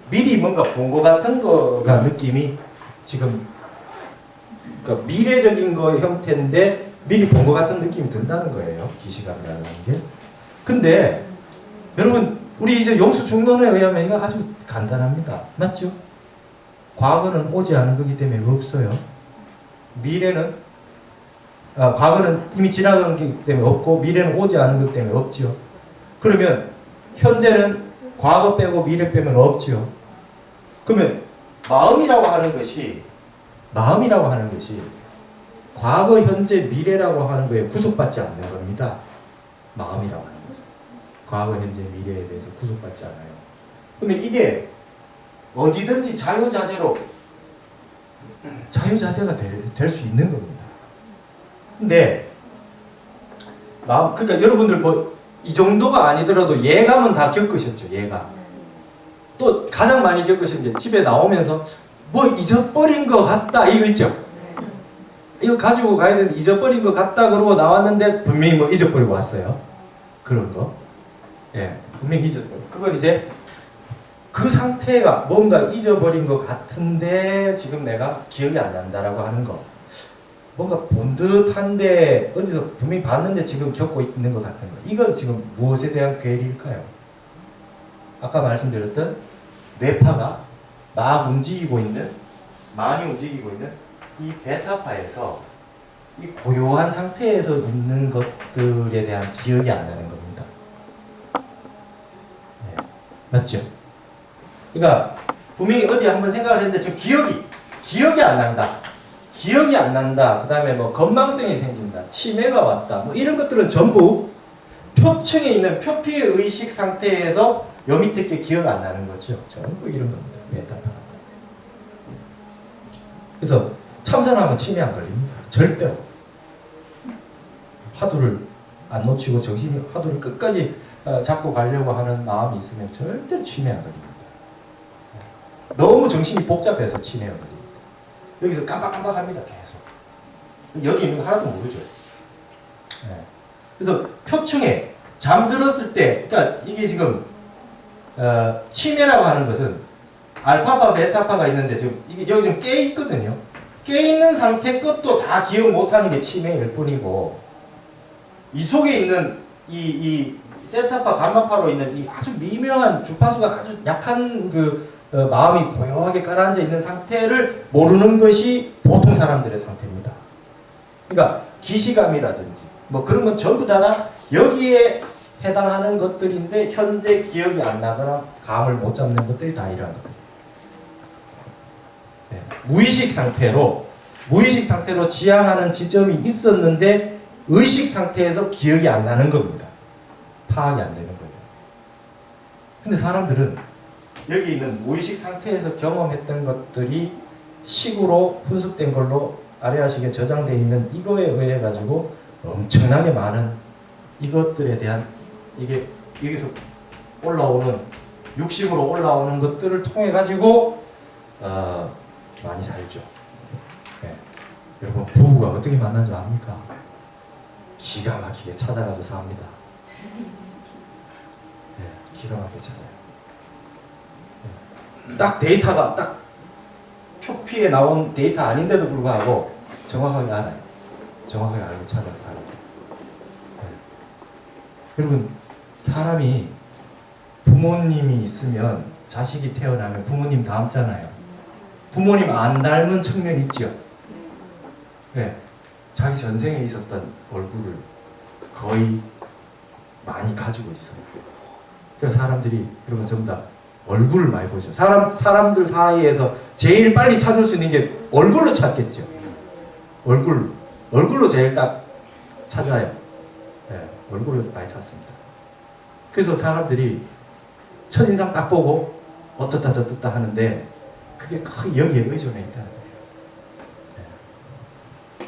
미리 뭔가 본 것 같은 거가 느낌이 지금 그러니까 미래적인 거 형태인데 미리 본 것 같은 느낌이 든다는 거예요. 기시감이라는 게. 근데 여러분 우리 이제 용수 중론에 의하면 이거 아주 간단합니다. 맞죠? 과거는 오지 않은 거기 때문에 없어요. 미래는 과거는 이미 지나간 거기 때문에 없고 미래는 오지 않은 거기 때문에 없죠. 그러면 현재는 과거 빼고 미래 빼면 없죠. 그러면 마음이라고 하는 것이 과거, 현재, 미래라고 하는 거에 구속받지 않는 겁니다. 마음이라고 하는 거죠. 과거, 현재, 미래에 대해서 구속받지 않아요. 그러면 이게 어디든지 자유자재가 될 수 있는 겁니다. 근데 그러니까 여러분들 뭐 이 정도가 아니더라도 예감은 다 겪으셨죠. 예감. 또 가장 많이 겪으신 게 집에 나오면서 뭐 잊어버린 것 같다 이거 있죠. 이거 가지고 가야 되는데 잊어버린 것 같다 그러고 나왔는데 분명히 뭐 잊어버리고 왔어요. 그런 거. 예, 분명히 잊어버리고. 그건 이제 그 상태가 뭔가 잊어버린 것 같은데 지금 내가 기억이 안 난다라고 하는 거. 뭔가 본 듯한데 어디서 분명히 봤는데 지금 겪고 있는 것 같은 거. 이건 지금 무엇에 대한 괴리일까요? 아까 말씀드렸던 뇌파가 막 움직이고 있는, 많이 움직이고 있는 이 베타파에서 이 고요한 상태에서 있는 것들에 대한 기억이 안 나는 겁니다. 네. 맞죠? 그러니까 분명히 어디 한번 생각을 했는데 지금 기억이 안 난다. 기억이 안 난다. 그 다음에 뭐 건망증이 생긴다. 치매가 왔다. 뭐 이런 것들은 전부 표층에 있는 표피의식 상태에서 요 밑에 게 기억 안 나는 거죠. 전부 이런 겁니다. 베타파라고. 그래서 참선하면 치매 안 걸립니다. 절대로. 화두를 안 놓치고 정신이 화두를 끝까지 잡고 가려고 하는 마음이 있으면 절대로 치매 안 걸립니다. 너무 정신이 복잡해서 치매가 걸립니다. 여기서 깜빡깜빡합니다. 계속. 여기 있는 거 하나도 모르죠. 네. 그래서 표층에 잠들었을 때, 그러니까 이게 지금 치매라고 하는 것은 알파파, 베타파가 있는데 지금 이게 여기 지금 깨 있거든요. 깨 있는 상태 것도 다 기억 못하는 게 치매일 뿐이고, 이 속에 있는 이 세타파, 감마파로 있는 이 아주 미묘한 주파수가 아주 약한 마음이 고요하게 가라앉아 있는 상태를 모르는 것이 보통 사람들의 상태입니다. 그러니까 기시감이라든지 뭐 그런 건 전부 다 여기에 해당하는 것들인데 현재 기억이 안 나거나 감을 못 잡는 것들이 다 이러한 것들. 네. 무의식 상태로 무의식 상태로 지향하는 지점이 있었는데 의식 상태에서 기억이 안 나는 겁니다. 파악이 안 되는 거예요. 근데 사람들은 여기 있는 무의식 상태에서 경험했던 것들이 식으로 훈숙된 걸로 아래아식에 저장되어 있는 이거에 의해 가지고 엄청나게 많은 이것들에 대한 이게 여기서 올라오는 육식으로 올라오는 것들을 통해 가지고 많이 살죠. 네. 여러분 부부가 어떻게 만난 줄 압니까? 기가 막히게 찾아가서 삽니다. 네. 기가 막히게 찾아요. 네. 딱 데이터가 딱 표피에 나온 데이터 아닌데도 불구하고 정확하게 알아요. 정확하게 알고 찾아서 합니다. 네. 여러분 사람이 부모님이 있으면 자식이 태어나면 부모님 닮잖아요. 부모님 안 닮은 측면 있죠. 네. 자기 전생에 있었던 얼굴을 거의 많이 가지고 있어요. 그래서 사람들이 여러분 전부 다 얼굴을 많이 보죠. 사람들 사이에서 제일 빨리 찾을 수 있는 게 얼굴로 찾겠죠. 얼굴로 제일 딱 찾아요. 네. 얼굴로 많이 찾습니다. 그래서 사람들이 첫인상 딱 보고 어떻다 저떻다 하는데 그게 거의 여기에 의존해 있다는 거예요.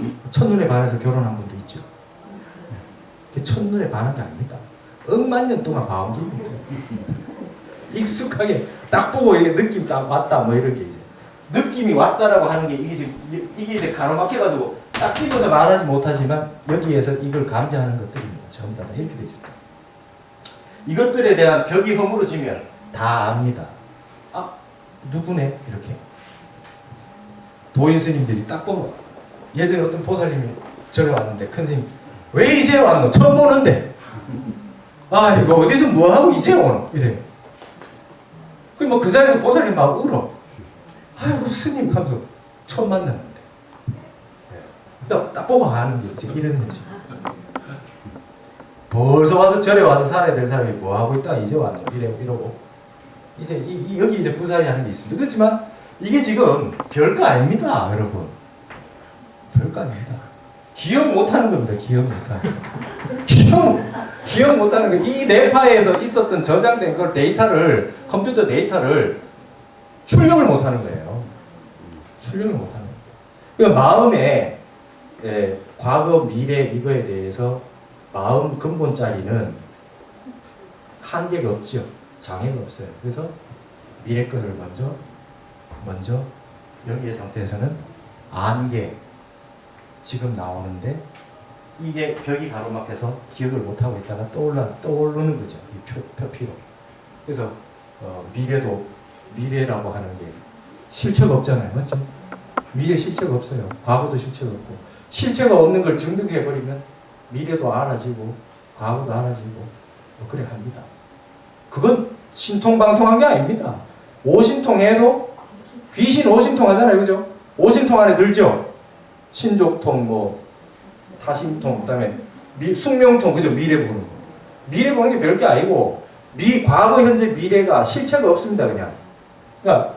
네. 첫눈에 반해서 결혼한 분도 있죠. 네. 첫눈에 반한 게 아닙니다. 억만 년 동안 봐온 겁니다. 익숙하게 딱 보고 이게 느낌 딱 왔다 뭐 이렇게 이제 느낌이 왔다라고 하는 게 이게 이제 가로막혀가지고 딱 집어서 말하지 못하지만 여기에서 이걸 감지하는 것들입니다. 전부 다 이렇게 되어 있습니다. 이것들에 대한 벽이 허물어지면 다 압니다. 아, 누구네? 이렇게. 도인 스님들이 딱 보면 예전에 어떤 보살님이 전에 왔는데 큰 스님 왜 이제 왔노? 처음 보는데. 아, 이거 어디서 뭐하고 이제 오노? 이래. 그 자리에서 보살님 막 울어. 아이고, 스님 하면서 처음 만났는데. 딱 보고 아는 게 이제 이런 거지. 벌써 와서 절에 와서 살아야 될 사람이 뭐 하고 있다 이제 왔노 이러고 이제 여기 이제 부사리 하는 게 있습니다. 그렇지만 이게 지금 별거 아닙니다, 여러분. 별거 아닙니다. 기억 못하는 겁니다. 기억 못하는 거. 기억 못하는 거. 이 뇌파에서 있었던 저장된 걸 데이터를 컴퓨터 데이터를 출력을 못하는 거예요. 출력을 못하는 겁니다. 그러니까 마음에 과거 미래 이거에 대해서 마음 근본짜리는 한계가 없죠. 장애가 없어요. 그래서 미래 것을 먼저 여기의 상태에서는 안개 지금 나오는데 이게 벽이 가로막혀서 기억을 못하고 있다가 떠오르는 거죠. 이 표피로. 그래서 미래라고 하는 게 실체가 없잖아요. 맞죠? 미래 실체가 없어요. 과거도 실체가 없고 실체가 없는 걸 증득해버리면 미래도 알아지고 과거도 알아지고 뭐 그래 합니다. 그건 신통방통한 게 아닙니다. 오신통해도 귀신 오신통 하잖아요. 그죠? 오신통 안에 들죠? 신족통, 뭐 다신통, 그 다음에 숙명통, 그죠? 미래 보는 거. 미래 보는 게 별게 아니고 과거, 현재, 미래가 실체가 없습니다. 그러니까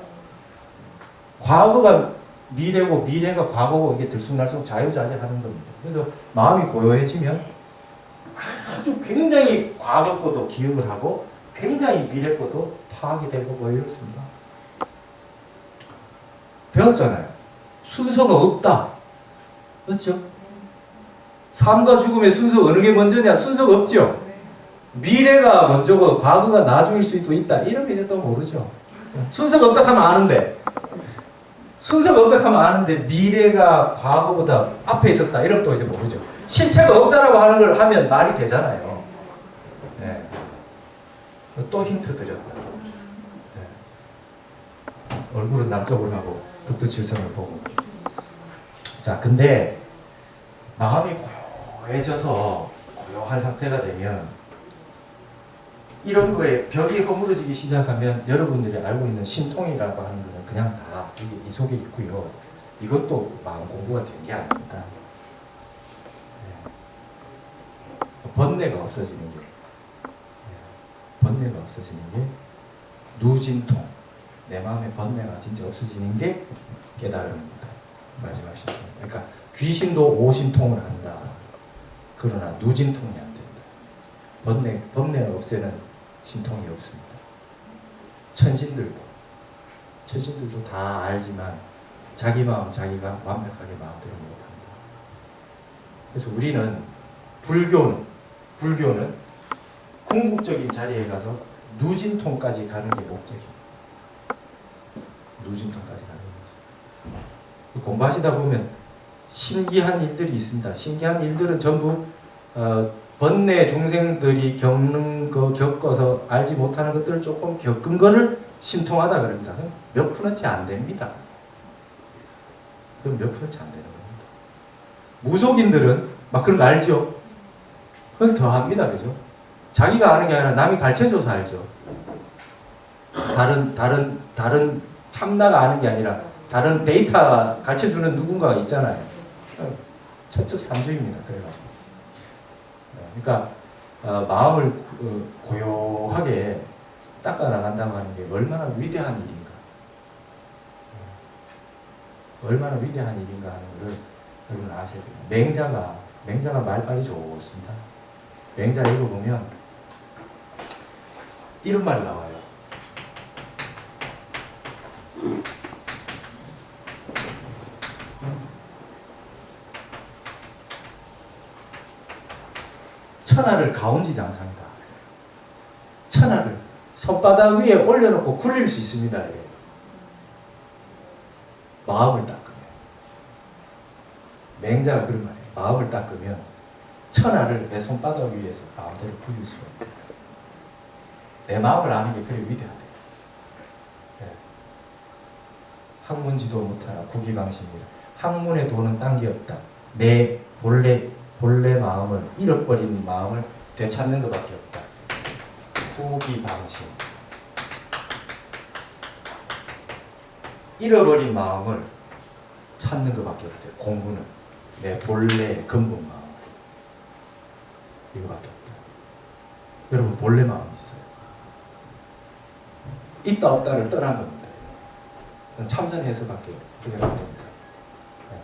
과거가 미래고 미래가 과거고 이게 들쑥날쑥 자유자재하는 겁니다. 그래서 마음이 고요해지면 아주 굉장히 과거 것도 기억을 하고 굉장히 미래 것도 파악이 되고 뭐 이렇습니다. 배웠잖아요. 순서가 없다. 맞죠? 삶과 죽음의 순서 어느 게 먼저냐? 순서가 없죠. 미래가 먼저고 과거가 나중일 수도 있다. 이러면 이제 또 모르죠. 순서가 없다 하면 아는데 순서가 없다 하면 아는데 미래가 과거보다 앞에 있었다 이러면 또 이제 모르죠. 실체가 없다라고 하는 걸 하면 말이 되잖아요. 네. 또 힌트 드렸다. 네. 얼굴은 남쪽으로 하고 북두칠성을 보고. 자, 근데 마음이 고요해져서 고요한 상태가 되면 이런 거에 벽이 허물어지기 시작하면 여러분들이 알고 있는 신통이라고 하는 것은 그냥 다 이 속에 있고요. 이것도 마음 공부가 된 게 아닙니다. 네. 번뇌가 없어지는 게 번뇌가 없어지는 게 누진통, 내 마음의 번뇌가 진짜 없어지는 게 깨달음입니다. 마지막 신통. 그러니까 귀신도 오신통을 한다. 그러나 누진통이 안 된다. 번뇌 없애는 신통이 없습니다. 천신들도 다 알지만 자기 마음 자기가 완벽하게 마음대로 못합니다. 그래서 우리는 불교는 궁극적인 자리에 가서 누진통까지 가는 게 목적입니다. 누진통까지 가는 거죠. 공부하시다 보면 신기한 일들이 있습니다. 신기한 일들은 전부 번뇌 중생들이 겪어서 알지 못하는 것들을 조금 겪은 거를 신통하다 그럽니다. 몇 푼어치 안 됩니다. 그럼 몇 푼어치 안 되는 겁니다. 무속인들은 막 그런 거 알죠? 그건 더 합니다. 그죠? 자기가 아는 게 아니라 남이 가르쳐줘서 알죠. 다른 참나가 아는 게 아니라 다른 데이터가 가르쳐주는 누군가가 있잖아요. 첩첩산중입니다. 그래가지고. 그러니까 마음을 고요하게 닦아 나간다고 하는 게 얼마나 위대한 일인가. 얼마나 위대한 일인가 하는 것을 여러분 아셔야 됩니다. 맹자가 말빨이 좋습니다. 맹자 읽어보면 이런 말 나와요. 천하를 가온지 장상이다. 천하를 손바닥 위에 올려놓고 굴릴 수 있습니다. 마음을 닦으면. 맹자가 그런 말이에요. 마음을 닦으면 천하를 내 손바닥 위에서 마음대로 굴릴 수가 있다. 내 마음을 아는 게 그래 위대하대. 네. 학문지도 못하라 구기방심이라. 학문의 도는 딴 게 없다. 내 본래 마음을 잃어버린 마음을 되찾는 것밖에 없다. 구기방심. 잃어버린 마음을 찾는 것밖에 없대. 공부는 내 본래 근본 마음. 이거밖에 없다. 여러분 본래 마음이 있어요. 있다 없다를 떠난 겁니다. 참선해서밖에 해결 안 됩니다.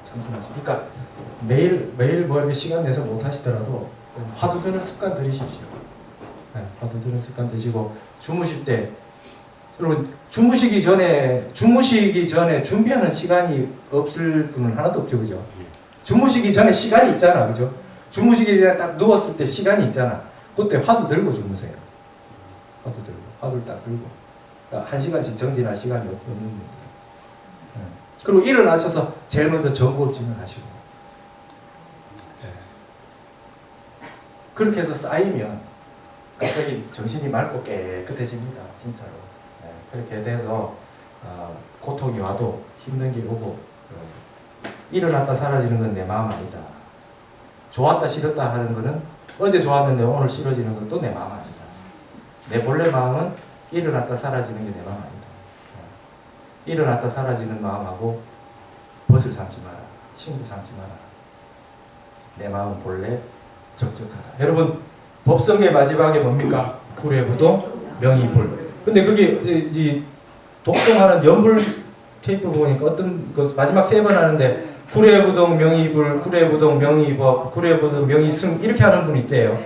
참선하시고. 그러니까 매일 뭐 이렇게 시간 내서 못 하시더라도 화두 드는 습관 들이십시오. 화두 드는 습관 드시고 주무실 때 여러분 주무시기 전에 준비하는 시간이 없을 분은 하나도 없죠, 그죠? 주무시기 전에 시간이 있잖아, 그죠? 주무시기 전에 딱 누웠을 때 시간이 있잖아. 그때 화두 들고 주무세요. 화두를 딱 들고. 그러니까 1시간씩 정진할 시간이 없는 분들. 그리고 일어나셔서 제일 먼저 정보진을 하시고. 그렇게 해서 쌓이면 갑자기 정신이 맑고 깨끗해집니다. 진짜로. 그렇게 돼서 고통이 와도 힘든 게 오고 일어났다 사라지는 건 내 마음 아니다. 좋았다 싫었다 하는 거는 어제 좋았는데 오늘 싫어지는 것도 내 마음 아니다. 내 본래 마음은 일어났다 사라지는 게 내 마음 아니다. 일어났다 사라지는 마음하고 벗을 삼지 마라. 친구 삼지 마라. 내 마음은 본래 적적하다. 여러분 법성의 마지막에 뭡니까? 구례부동 명의불. 근데 그게 독송하는 연불 테이프 보니까 어떤 그 마지막 3번 하는데 구례부동 명의불, 구례부동 명의법, 구례부동 명의승 이렇게 하는 분이 있대요.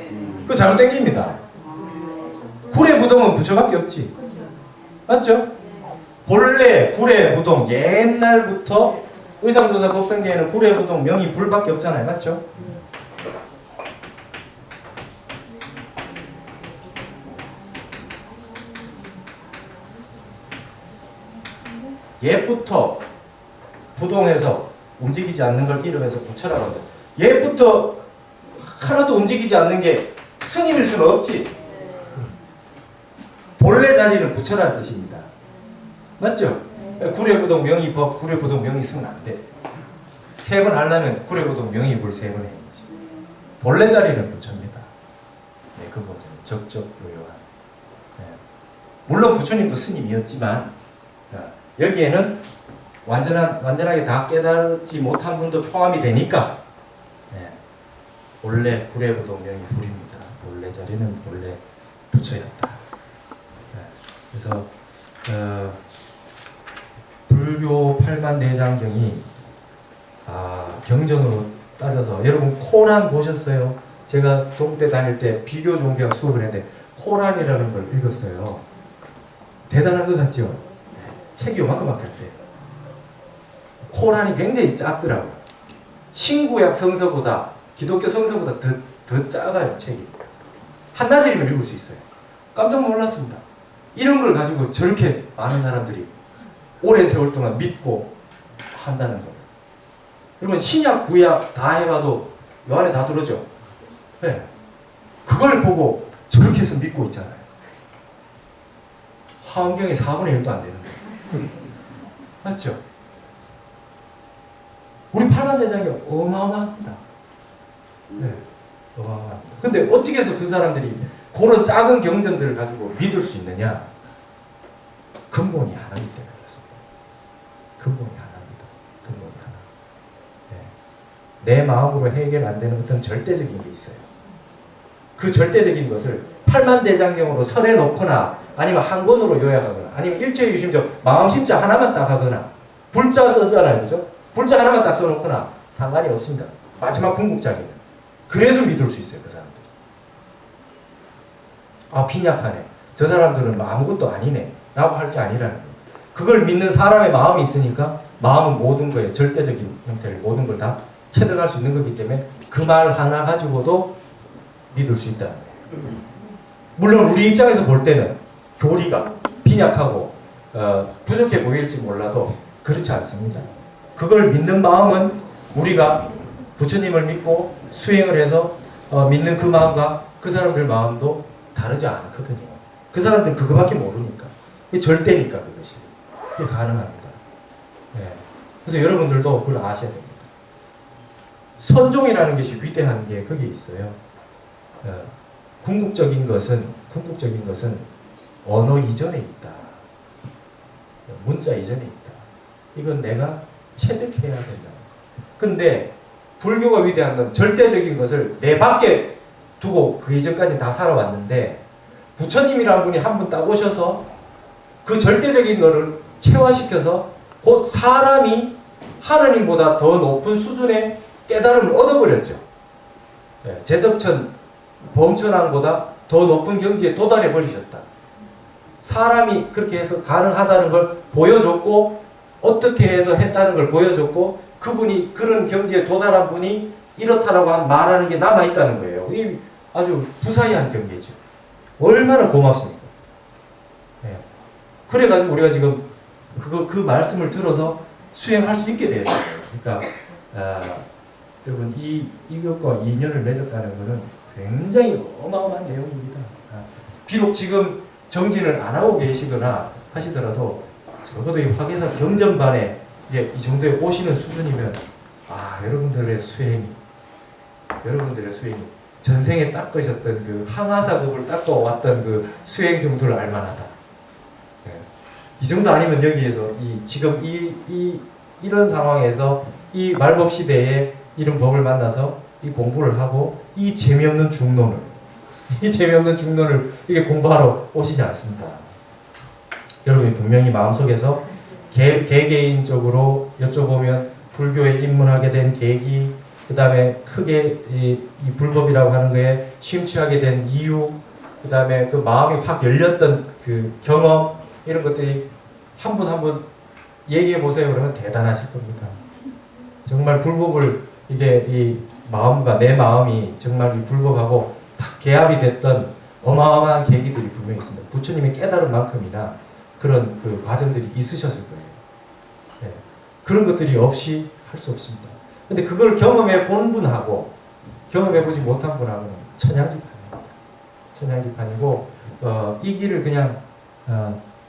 그거 잘못된 게입니다. 구례부동은 부처밖에 없지. 맞죠? 본래 구례부동 옛날부터 의상조사 법성계에는 구례부동 명의불밖에 없잖아요. 맞죠? 옛부터 부동해서 움직이지 않는 걸 이름해서 부처라고 한다. 옛부터 하나도 움직이지 않는 게 스님일 수는 없지. 본래 자리는 부처라는 뜻입니다. 맞죠? 구례부동 명의법, 구례부동 명의승은 안 돼. 3번 하려면 구례부동 명의불 3번 해야지. 본래 자리는 부처입니다. 네, 근본적인 적적요요한. 네. 물론 부처님도 스님이었지만 여기에는 완전하게 다 깨달지 못한 분도 포함이 되니까 본래 구례부동 명의불입니다. 본래 자리는 본래 부처였다. 그래서 불교 8만 내장경이 경전으로 따져서 여러분 코란 보셨어요? 제가 동대 다닐 때 비교 종교학 수업을 했는데 코란이라는 걸 읽었어요. 대단한 것 같죠? 네, 책이 요만큼밖에 안 돼요. 코란이 굉장히 작더라고요. 신구약 성서보다 기독교 성서보다 더 작아요. 책이. 한나절이면 읽을 수 있어요. 깜짝 놀랐습니다. 이런 걸 가지고 저렇게 많은 사람들이 오랜 세월 동안 믿고 한다는 거예요. 여러분 신약 구약 다 해봐도 요 안에 다 들어죠. 네. 그걸 보고 저렇게 해서 믿고 있잖아요. 화엄경의 4분의 1도 안 되는 거예요. 맞죠? 우리 팔만대장이 어마어마합니다. 네, 어마어마합니다. 근데 어떻게 해서 그 사람들이 그런 작은 경전들을 가지고 믿을 수 있느냐? 근본이 하나이기 때문에 그렇습니다. 근본이 하나입니다. 근본이 하나. 네. 내 마음으로 해결 안 되는 어떤 절대적인 게 있어요. 그 절대적인 것을 팔만대장경으로 설해 놓거나 아니면 한 권으로 요약하거나 아니면 일체유심적 마음심자 하나만 딱 하거나 불자 써잖아요. 그죠? 불자 하나만 딱 써놓거나 상관이 없습니다. 마지막 궁극자기는. 그래서 믿을 수 있어요. 그 사람들. 아 빈약하네. 저 사람들은 아무것도 아니네. 라고 할 게 아니라는 거예요. 그걸 믿는 사람의 마음이 있으니까 마음은 모든 거에 절대적인 형태를 모든 걸 다 체득할 수 있는 거기 때문에 그 말 하나 가지고도 믿을 수 있다는 거예요. 물론 우리 입장에서 볼 때는 교리가 빈약하고 부족해 보일지 몰라도 그렇지 않습니다. 그걸 믿는 마음은 우리가 부처님을 믿고 수행을 해서 믿는 그 마음과 그 사람들 마음도 다르지 않거든요. 그 사람들은 그거밖에 모르니까. 그게 절대니까 그것이. 그게 가능합니다. 네. 그래서 여러분들도 그걸 아셔야 됩니다. 선종이라는 것이 위대한 게 거기에 있어요. 궁극적인 것은 언어 이전에 있다. 문자 이전에 있다. 이건 내가 체득해야 된다. 근데 불교가 위대한 건 절대적인 것을 내 밖에 두고 그 이전까지 다 살아왔는데 부처님이란 분이 한 분 딱 오셔서 그 절대적인 거를 체화시켜서 곧 사람이 하느님보다 더 높은 수준의 깨달음을 얻어버렸죠. 네, 제석천 범천왕보다 더 높은 경지에 도달해 버리셨다. 사람이 그렇게 해서 가능하다는 걸 보여줬고 어떻게 해서 했다는 걸 보여줬고 그분이 그런 경지에 도달한 분이 이렇다라고 말하는 게 남아있다는 거예요. 이 아주 부사의한 경계죠. 얼마나 고맙습니까? 네. 그래가지고 우리가 지금 그 말씀을 들어서 수행할 수 있게 되었어요. 그러니까 여러분 이것과 인연을 맺었다는 것은 굉장히 어마어마한 내용입니다. 비록 지금 정진을 안 하고 계시거나 하시더라도 적어도 이 화계사 경전반에 이 정도에 오시는 수준이면 여러분들의 수행이 전생에 닦으셨던 그 항아사급을 닦고 왔던 그 수행 정도를 알만하다. 네. 이 정도 아니면 여기에서 지금 이런 상황에서 이 말법 시대에 이런 법을 만나서 이 공부를 하고 이 재미없는 중론을 이게 공부하러 오시지 않습니다. 여러분이 분명히 마음속에서 개개인적으로 여쭤보면 불교에 입문하게 된 계기, 그 다음에 크게 이 불법이라고 하는 거에 심취하게 된 이유, 그 다음에 그 마음이 확 열렸던 그 경험, 이런 것들이 한 분 한 분 얘기해 보세요. 그러면 대단하실 겁니다. 정말 불법을 이게 이 마음과 내 마음이 정말 이 불법하고 딱 개합이 됐던 어마어마한 계기들이 분명히 있습니다. 부처님의 깨달은 만큼이나 그런 그 과정들이 있으셨을 거예요. 네. 그런 것들이 없이 할 수 없습니다. 근데 그걸 경험해 본 분하고 경험해 보지 못한 분하고는 천양지판입니다. 천양지판이고 이 길을 그냥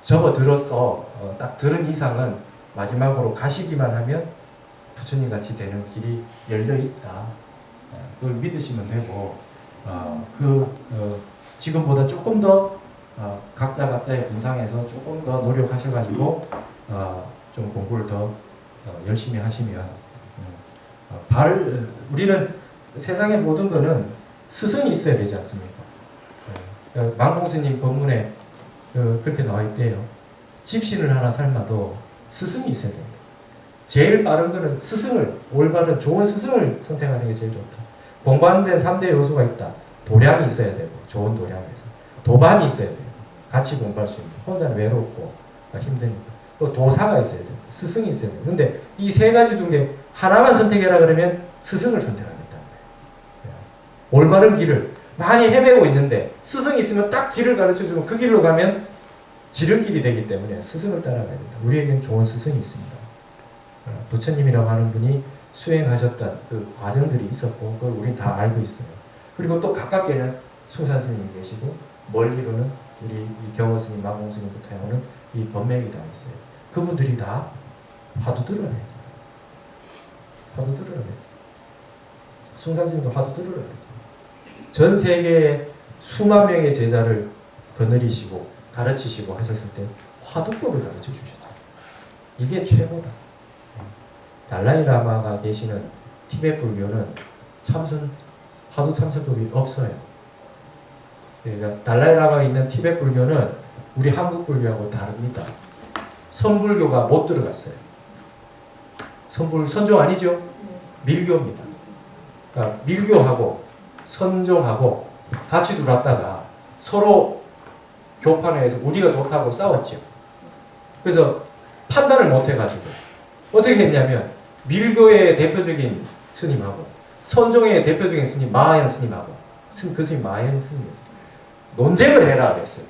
접어들어서 딱 들은 이상은 마지막으로 가시기만 하면 부처님 같이 되는 길이 열려 있다. 그걸 믿으시면 되고 지금보다 조금 더 각자의 분상에서 조금 더 노력하셔가지고 좀 공부를 더 열심히 하시면 우리는 세상의 모든 거는 스승이 있어야 되지 않습니까? 망공스님 법문에 그렇게 나와 있대요. 집신을 하나 삶아도 스승이 있어야 된다. 제일 빠른 거는 스승을, 올바른 좋은 스승을 선택하는 게 제일 좋다. 공부하는 데는 3대 요소가 있다. 도량이 있어야 되고, 좋은 도량에서. 도반이 있어야 돼요. 같이 공부할 수 있는. 혼자는 외롭고 힘드니까. 또 도사가 있어야 돼요. 스승이 있어야 돼요. 근데 이 세 가지 중에 하나만 선택해라 그러면 스승을 선택하겠다는 거예요. 올바른 길을 많이 헤매고 있는데 스승이 있으면 딱 길을 가르쳐주면 그 길로 가면 지름길이 되기 때문에 스승을 따라가야 된다. 우리에게는 좋은 스승이 있습니다. 부처님이라고 하는 분이 수행하셨던 그 과정들이 있었고 그걸 우린 다 알고 있어요. 그리고 또 가깝게는 숭산 스님이 계시고 멀리로는 우리 이 경호 스님, 마공 스님부터 해오는 이 법맥이 다 있어요. 그분들이 다 화두 들어내죠. 화두 들어내죠. 숭산 스님도 화두 들어내죠. 전 세계에 수만 명의 제자를 거느리시고 가르치시고 하셨을 때 화두법을 가르쳐 주셨죠. 이게 최고다. 달라이 라마가 계시는 티베트 불교는 화두 참선법이 없어요. 그러니까 달라이 라마가 있는 티베트 불교는 우리 한국 불교하고 다릅니다. 선불교가 못 들어갔어요. 선종 아니죠? 밀교입니다. 그러니까 밀교하고 선종하고 같이 들어왔다가 서로 교판에서 우리가 좋다고 싸웠죠. 그래서 판단을 못 해가지고 어떻게 했냐면 밀교의 대표적인 스님하고 선종의 대표적인 스님 마하얀 스님하고 그 스님 마하얀 스님이었어요. 논쟁을 해라 그랬어요.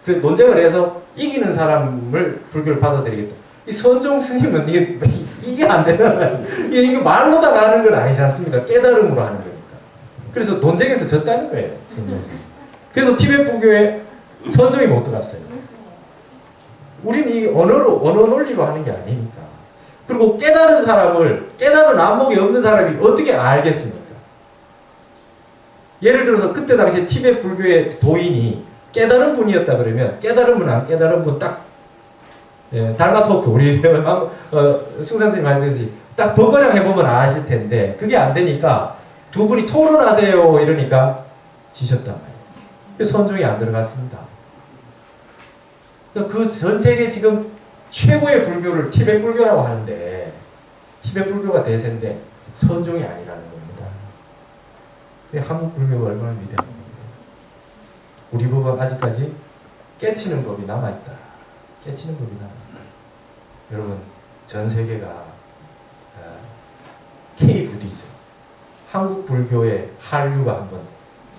그 논쟁을 해서 이기는 사람을 불교를 받아들이겠다. 이 선종 스님은 이게 안 되잖아요. 이게 말로다가 하는 건 아니지 않습니까? 깨달음으로 하는 거니까. 그래서 논쟁에서 졌다는 거예요. 선종 스님. 그래서 티베트 불교에 선종이 못 들어갔어요. 우리는 이 언어 논리로 하는 게 아니니까. 그리고 깨달은 안목이 없는 사람이 어떻게 알겠습니까? 예를 들어서 그때 당시 티베트 불교의 도인이 깨달은 분이었다 그러면 깨달은 분 안 깨달은 분 딱 달마 토크 우리 숭산 스님 하듯이 딱 번거랑 해보면 아실 텐데 그게 안 되니까 두 분이 토론하세요 이러니까 지셨단 말이에요. 그래서 선종이 안 들어갔습니다. 그 전 세계 지금 최고의 불교를 티베트 불교라고 하는데 티베트 불교가 대세인데 선종이 아니라는 겁니다. 한국 불교가 얼마나 위대한 겁니다. 우리 법은 아직까지 깨치는 법이 남아있다. 깨치는 법이 남아있다. 여러분 전 세계가 K부디죠. 한국 불교의 한류가 한번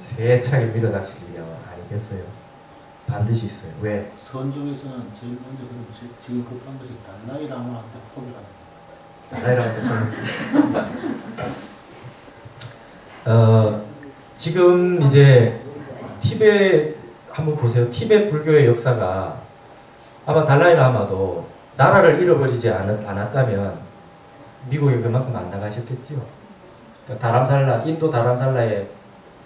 세차게 밀어닥칠 일이 아니겠어요? 반드시 있어요. 왜? 선종에서는 제일 먼저 지금 급한 것이 달라이 라마한테 포기를 달라이 라마 지금 이제 티베트 한번 보세요. 티베트 불교의 역사가 아마 달라이 라마도 나라를 잃어버리지 않았다면 미국에 그만큼 안 나가셨겠지요. 그러니까 다람살라, 인도 다람살라에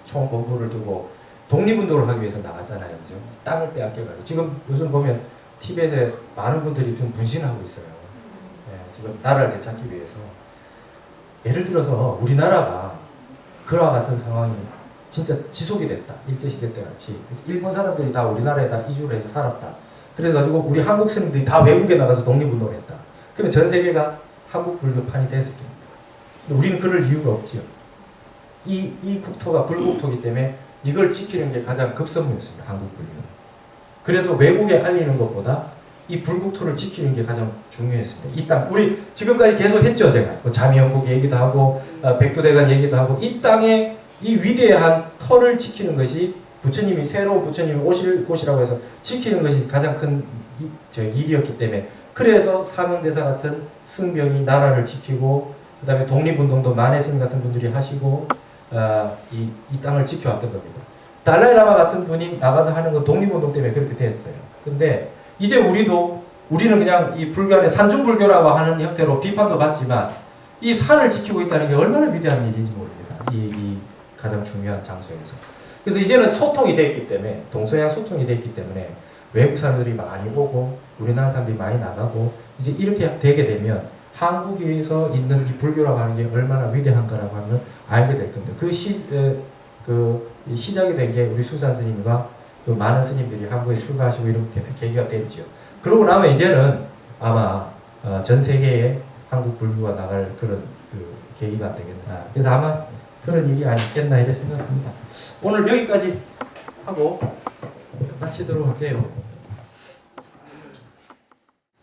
총 본부를 두고 독립운동을 하기 위해서 나갔잖아요. 그죠? 땅을 빼앗겨가지고. 지금 요즘 보면 티베트에 많은 분들이 좀 분신하고 있어요. 네, 지금 나라를 되찾기 위해서. 예를 들어서 우리나라가 그와 같은 상황이 진짜 지속이 됐다. 일제시대 때 같이. 일본 사람들이 다 우리나라에 다 이주를 해서 살았다. 그래가지고 우리 한국 스님들이 다 외국에 나가서 독립운동을 했다. 그러면 전 세계가 한국 불교판이 됐을 겁니다. 근데 우리는 그럴 이유가 없지요. 이 국토가 불국토이기 때문에 이걸 지키는 게 가장 급선무였습니다. 한국 불교는. 그래서 외국에 알리는 것보다 이 불국토를 지키는 게 가장 중요했습니다. 이 땅, 우리 지금까지 계속 했죠. 제가 뭐 자미연국 얘기도 하고 백두대간 얘기도 하고 이 땅에 이 위대한 터를 지키는 것이 부처님이 새로운 부처님이 오실 곳이라고 해서 지키는 것이 가장 큰 일이었기 때문에 그래서 사명대사 같은 승병이 나라를 지키고 그 다음에 독립운동도 만해스님 같은 분들이 하시고 이 땅을 지켜왔던 겁니다. 달라이 라마 같은 분이 나가서 하는 건 독립운동 때문에 그렇게 됐어요. 근데 이제 우리는 그냥 이 불교 안에 산중불교라고 하는 형태로 비판도 받지만 이 산을 지키고 있다는 게 얼마나 위대한 일인지 모릅니다. 이 가장 중요한 장소에서. 그래서 이제는 소통이 됐기 때문에 동서양 소통이 됐기 때문에 외국 사람들이 많이 오고 우리나라 사람들이 많이 나가고 이제 이렇게 되게 되면 한국에서 있는 이 불교라고 하는 게 얼마나 위대한가라고 하면 알게 될 겁니다. 시작이 된 게 우리 숭산 스님과 그 많은 스님들이 한국에 출가하시고 이렇게 계기가 됐죠. 그러고 나면 이제는 아마 전 세계에 한국 불교가 나갈 그런 그 계기가 되겠나. 그래서 아마 그런 일이 아니겠나 이렇게 생각합니다. 오늘 여기까지 하고 마치도록 할게요.